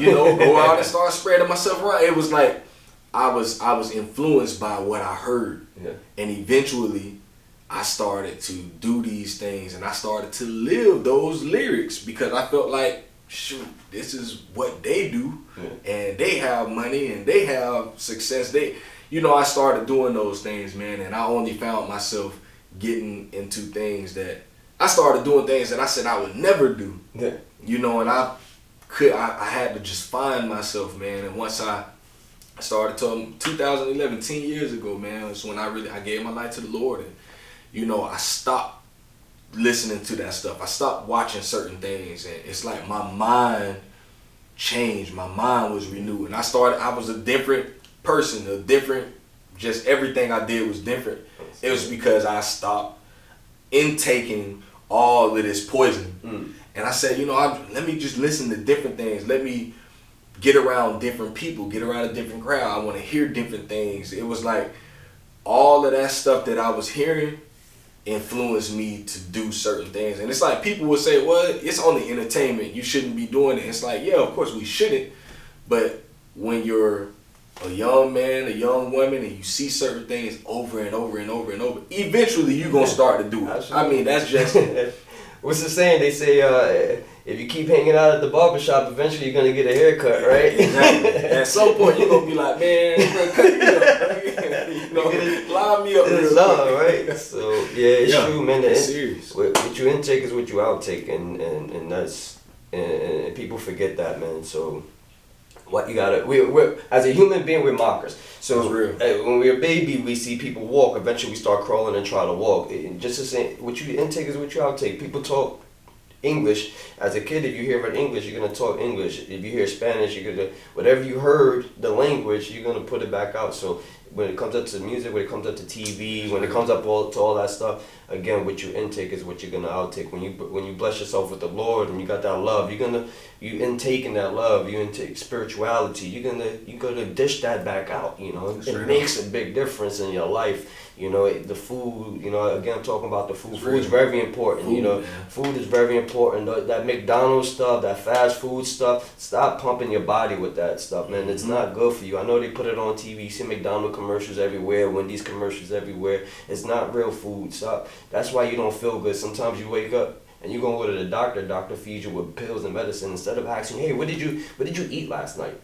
you know, go out and start spreading myself around. It was like I was influenced by what I heard, and eventually I started to do these things, and I started to live those lyrics because I felt like, shoot, this is what they do, and they have money and they have success. They, you know, I started doing those things, man, and I only found myself getting into things that I started doing things that I said I would never do, you know, and I had to just find myself, man. And once I started to 2011, 10 years ago, man, was when I gave my life to the Lord, and you know, I stopped listening to that stuff. I stopped watching certain things, and it's like my mind changed. My mind was renewed, and I was a different person, just everything I did was different. It was because I stopped intaking all of this poison. And I said, you know, let me just listen to different things. Let me get around different people, get around a different crowd. I want to hear different things. It was like all of that stuff that I was hearing influenced me to do certain things. And it's like people would say, well, it's only entertainment. You shouldn't be doing it. It's like, yeah, of course we shouldn't. But when you're a young man, a young woman, and you see certain things over and over and over and over, eventually you're going to start to do it. Absolutely. I mean, that's just... What's the saying? They say, if you keep hanging out at the barbershop, eventually you're going to get a haircut, right? Exactly. At some point, you're going to be like, man, cut me up. You know, line me up real quick. Right? So, yeah, it's true, man. It's serious. What you intake is what you outtake, and that's... And people forget that, man. So... What you gotta, we're as a human being, we're mockers. So when we're a baby, we see people walk. Eventually, we start crawling and try to walk. Just the same, what you intake is what you outtake. People talk English. As a kid, if you hear about English, you're gonna talk English. If you hear Spanish, you're gonna, whatever you heard, the language, you're gonna put it back out. So when it comes up to music, when it comes up to TV, when it comes up to all that stuff, again, what you intake is what you're gonna outtake. When you bless yourself with the Lord and you got that love, you intaking that love, you intake spirituality. You're gonna dish that back out. You know, it makes a big difference in your life. You know, the food. You know, again, talking about the food. Food is very important. You know, food is very important. That McDonald's stuff, that fast food stuff. Stop pumping your body with that stuff, man. It's not good for you. I know they put it on TV. You see McDonald's commercials everywhere, Wendy's commercials everywhere. It's not real food. Stop. That's why you don't feel good. Sometimes you wake up and you go to the doctor feeds you with pills and medicine instead of asking, hey, what did you eat last night?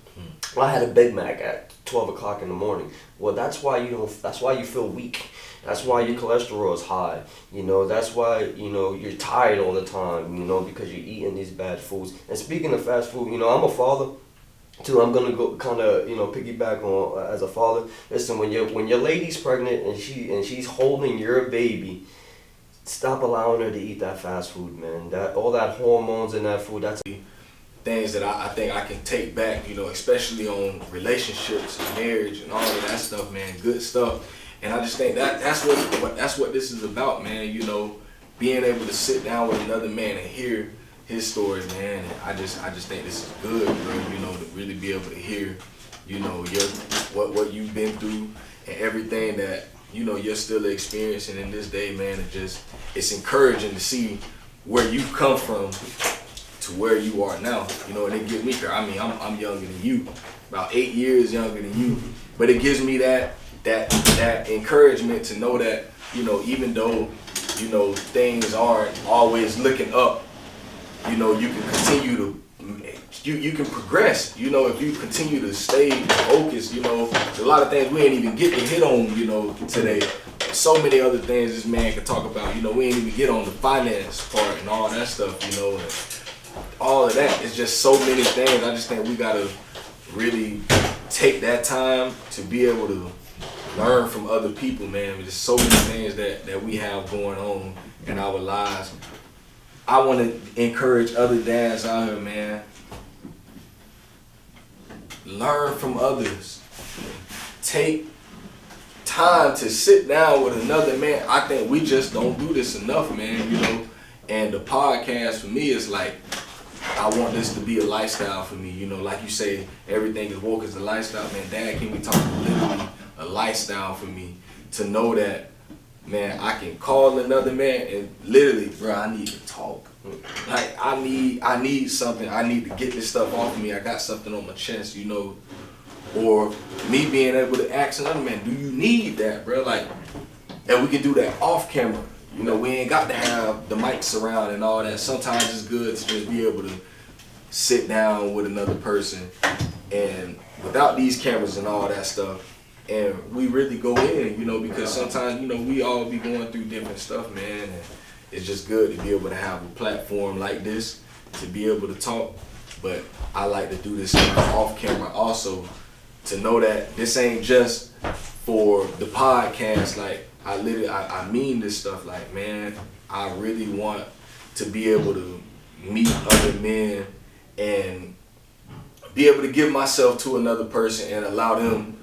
Well, I had a Big Mac at 12 o'clock in the morning. Well, that's why you feel weak. That's why your cholesterol is high. You know, that's why, you know, you're tired all the time, you know, because you're eating these bad foods. And speaking of fast food, you know, I'm a father too. I'm gonna go kind of, you know, piggyback on as a father. Listen, when your lady's pregnant and she's holding your baby, stop allowing her to eat that fast food, man. That all that hormones in that food, that's things that I think I can take back, you know, especially on relationships and marriage and all of that stuff, man. Good stuff. And I just think that's what this is about, man. You know, being able to sit down with another man and hear his story, man. And I just think this is good, bro. You know, to really be able to hear, you know, what you've been through and everything that, you know, you're still experiencing in this day, man. It's encouraging to see where you've come from to where you are now. You know, and it gives me, I mean, I'm younger than you, about 8 years younger than you, but it gives me that encouragement to know that, you know, even though, you know, things aren't always looking up, you know, you can continue to, you can progress, you know, if you continue to stay focused. You know, a lot of things we ain't even get to hit on, you know, today. So many other things this man can talk about, you know, we ain't even get on the finance part and all that stuff, you know, and all of that. It's just so many things. I just think we gotta really take that time to be able to learn from other people, man. There's so many things that we have going on in our lives. I want to encourage other dads out here, man. Learn from others. Take time to sit down with another man. I think we just don't do this enough, man, you know. And the podcast for me is like, I want this to be a lifestyle for me, you know. Like you say, everything is woke as a lifestyle, man. Dad, can we talk literally a lifestyle for me to know that, man, I can call another man and literally, bro, I need to talk. Like, I need something. I need to get this stuff off of me. I got something on my chest, you know. Or me being able to ask another man, do you need that, bro? Like, and we can do that off camera. You know, we ain't got to have the mics around and all that. Sometimes it's good to just be able to sit down with another person and without these cameras and all that stuff. And we really go in, you know, because sometimes, you know, we all be going through different stuff, man. And it's just good to be able to have a platform like this to be able to talk. But I like to do this off camera also to know that this ain't just for the podcast. Like, I mean this stuff. Like, man, I really want to be able to meet other men and be able to give myself to another person and allow them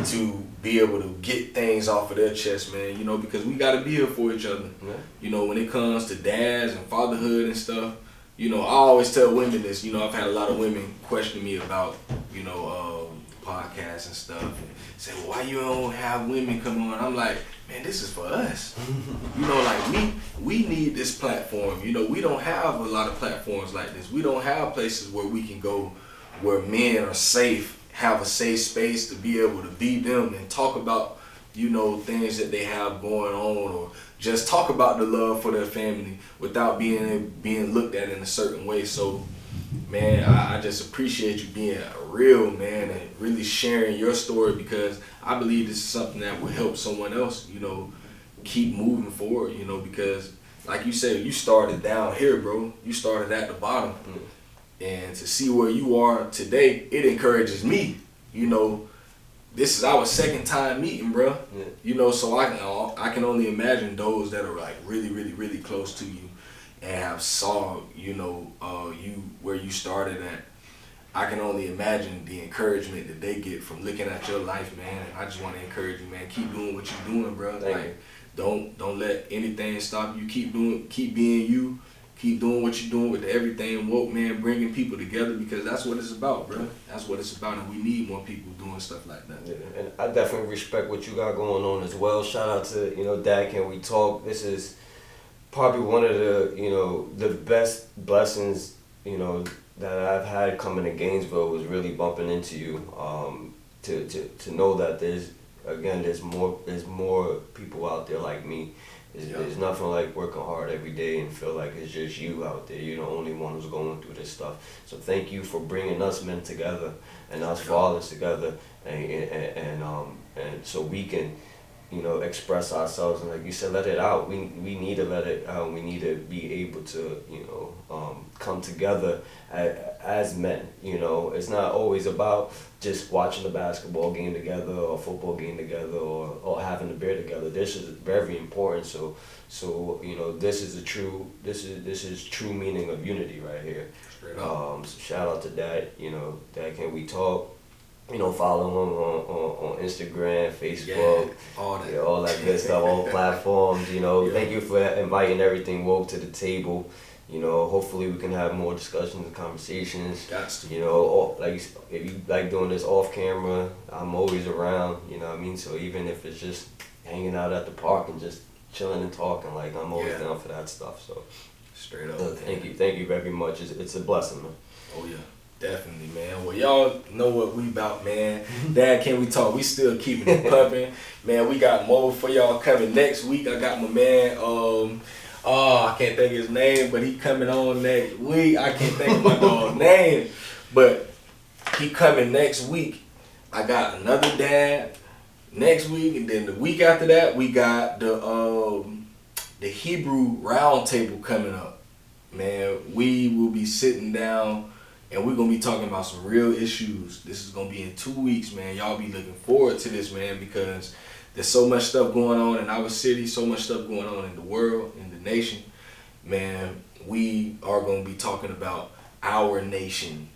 to be able to get things off of their chest, man, you know, because we got to be here for each other. Yeah. You know, when it comes to dads and fatherhood and stuff, you know, I always tell women this. You know, I've had a lot of women question me about, you know, podcasts and stuff, and say, well, why you don't have women come on? I'm like, man, this is for us. You know, like, we need this platform. You know, we don't have a lot of platforms like this. We don't have places where we can go where men are safe, have a safe space to be able to be them and talk about, you know, things that they have going on, or just talk about the love for their family without being looked at in a certain way. So, man, I just appreciate you being real, man, and really sharing your story, because I believe this is something that will help someone else, you know, keep moving forward, you know, because like you said, you started down here, bro. You started at the bottom. Mm-hmm. And to see where you are today, it encourages me. You know, this is our second time meeting, bro. Yeah. You know, so I can only imagine those that are like really, really, really close to you and have saw, you know, you where you started at. I can only imagine the encouragement that they get from looking at your life, man. And I just want to encourage you, man. Keep doing what you're doing, bro. Like, don't let anything stop you. Keep being you. Keep doing what you're doing with the Everything Woke, man, bringing people together, because that's what it's about, bro. That's what it's about, and we need more people doing stuff like that. Yeah, and I definitely respect what you got going on as well. Shout out to, you know, Dad, Can We Talk? This is probably one of the, you know, the best blessings, you know, that I've had coming to Gainesville was really bumping into you. To know that there's more people out there like me. There's nothing like working hard every day and feel like it's just you out there. You're the only one who's going through this stuff. So thank you for bringing us men together and us fathers together, and so we can, express ourselves, and like you said, let it out. We need to let it out. We need to be able to, come together as men. It's not always about just watching a basketball game together or a football game together or having a beer together. This is very important. So this is true meaning of unity right here. So shout out to Dad. Dad, can we talk? Follow him on Instagram, Facebook, all that good stuff, all platforms. Thank you for inviting everything woke to the table. Hopefully we can have more discussions and conversations. Like if you like doing this off camera, I'm always around. So even if it's just hanging out at the park and just chilling and talking, like I'm always down for that stuff. So straight up. Thank you very much. It's a blessing, man. Oh yeah. Definitely, man. Well, y'all know what we about, man. Dad, can we talk? We still keeping it pumping. Man, we got more for y'all coming next week. I got my man, I can't think of his name, but he coming on next week. I can't think of my dog's name, but he coming next week. I got another dad next week, and then the week after that, we got the Hebrew Roundtable coming up. Man, we will be sitting down and we're going to be talking about some real issues. This is going to be in 2 weeks, man. Y'all be looking forward to this, man, because there's so much stuff going on in our city, so much stuff going on in the world, in the nation. Man, we are going to be talking about our nation,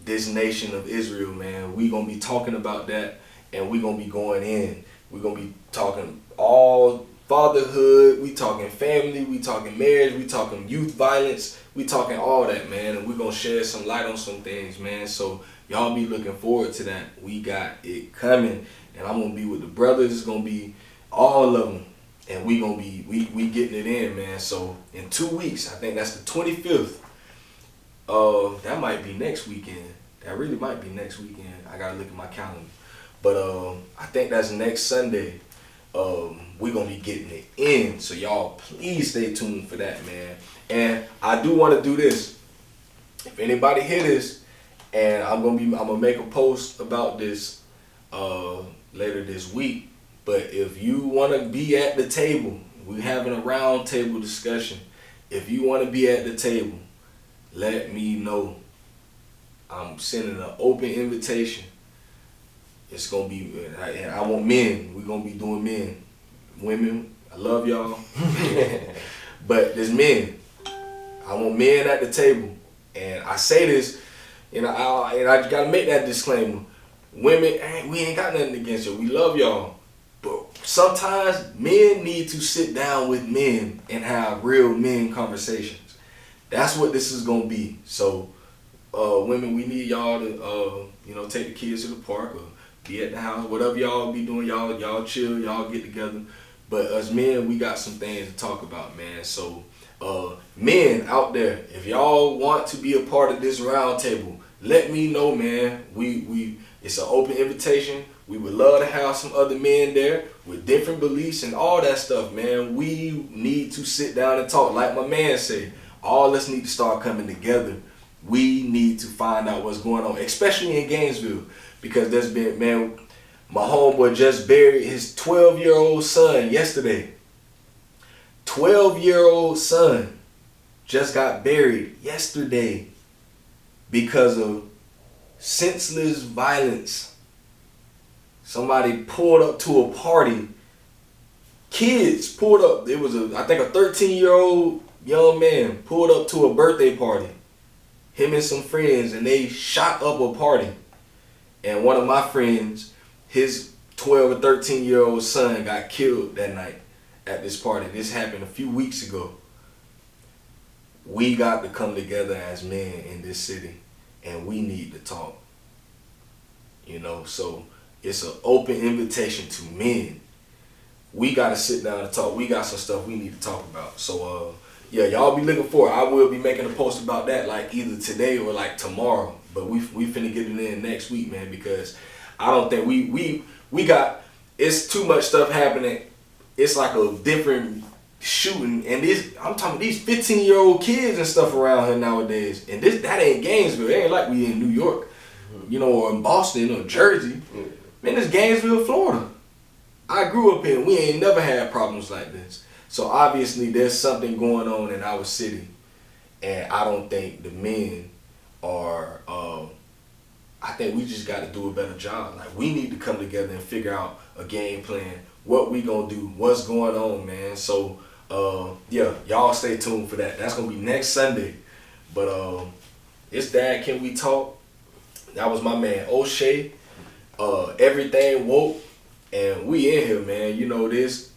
this nation of Israel, man. We're going to be talking about that, and we're going to be going in. We're going to be talking all fatherhood, we talking family, we talking marriage, we talking youth violence, we talking all that, man, and we're gonna shed some light on some things, man. So y'all be looking forward to that. We got it coming, and I'm gonna be with the brothers. It's gonna be all of them, and we gonna be we getting it in, man. So in 2 weeks, I think that's the 25th. That might be next weekend. That really might be next weekend. I gotta look at my calendar, but I think that's next Sunday. We're going to be getting it in. So y'all please stay tuned for that, man. And I do want to do this. If anybody hear this, and I'm going to make a post about this later this week. But if you want to be at the table, we're having a round table discussion. If you want to be at the table, let me know. I'm sending an open invitation. It's going to be, I want men. We're going to be doing men. Women, I love y'all. But there's men. I want men at the table. And I say this, and I got to make that disclaimer. Women, we ain't got nothing against you. We love y'all. But sometimes men need to sit down with men and have real men conversations. That's what this is going to be. So, women, we need y'all to, take the kids to the park or be at the house, whatever y'all be doing, y'all chill, y'all get together. But as men, we got some things to talk about, man. So, men out there, if y'all want to be a part of this round table, let me know, man. It's an open invitation. We would love to have some other men there with different beliefs and all that stuff, man. We need to sit down and talk. Like my man said, all of us need to start coming together. We need to find out what's going on, especially in Gainesville. Because there's been, man, my homeboy just buried his 12-year-old son yesterday. 12-year-old son just got buried yesterday because of senseless violence. Somebody pulled up to a party. Kids pulled up. It was I think a 13-year-old young man pulled up to a birthday party. Him and some friends, and they shot up a party. And one of my friends, his 12 or 13-year-old son got killed that night at this party. This happened a few weeks ago. We got to come together as men in this city, and we need to talk. So it's an open invitation to men. We got to sit down and talk. We got some stuff we need to talk about. So, y'all be looking for it. I will be making a post about that like either today or like tomorrow. But we finna get it in next week, man, because I don't think we got, it's too much stuff happening it's like a different shooting. And I'm talking these 15-year-old kids and stuff around here nowadays. And that ain't Gainesville. It ain't like we in New York, you know, or in Boston or Jersey. Man, it's Gainesville, Florida. I grew up here. We ain't never had problems like this. So obviously there's something going on in our city. And I don't think the men are, I think we just got to do a better job. Like, we need to come together and figure out a game plan, what we gonna do, what's going on, man. So, yeah, y'all stay tuned for that. That's gonna be next Sunday. But it's Dad, Can We Talk? That was my man, Oshay. Everything woke, and we in here, man. You know, this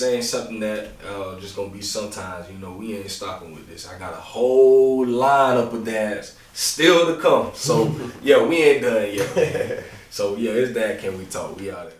ain't something that just gonna be sometimes. You know, we ain't stopping with this. I got a whole lineup of dads still to come. So, yeah, we ain't done yet. So, yeah, it's Dad, Can We Talk? We out there.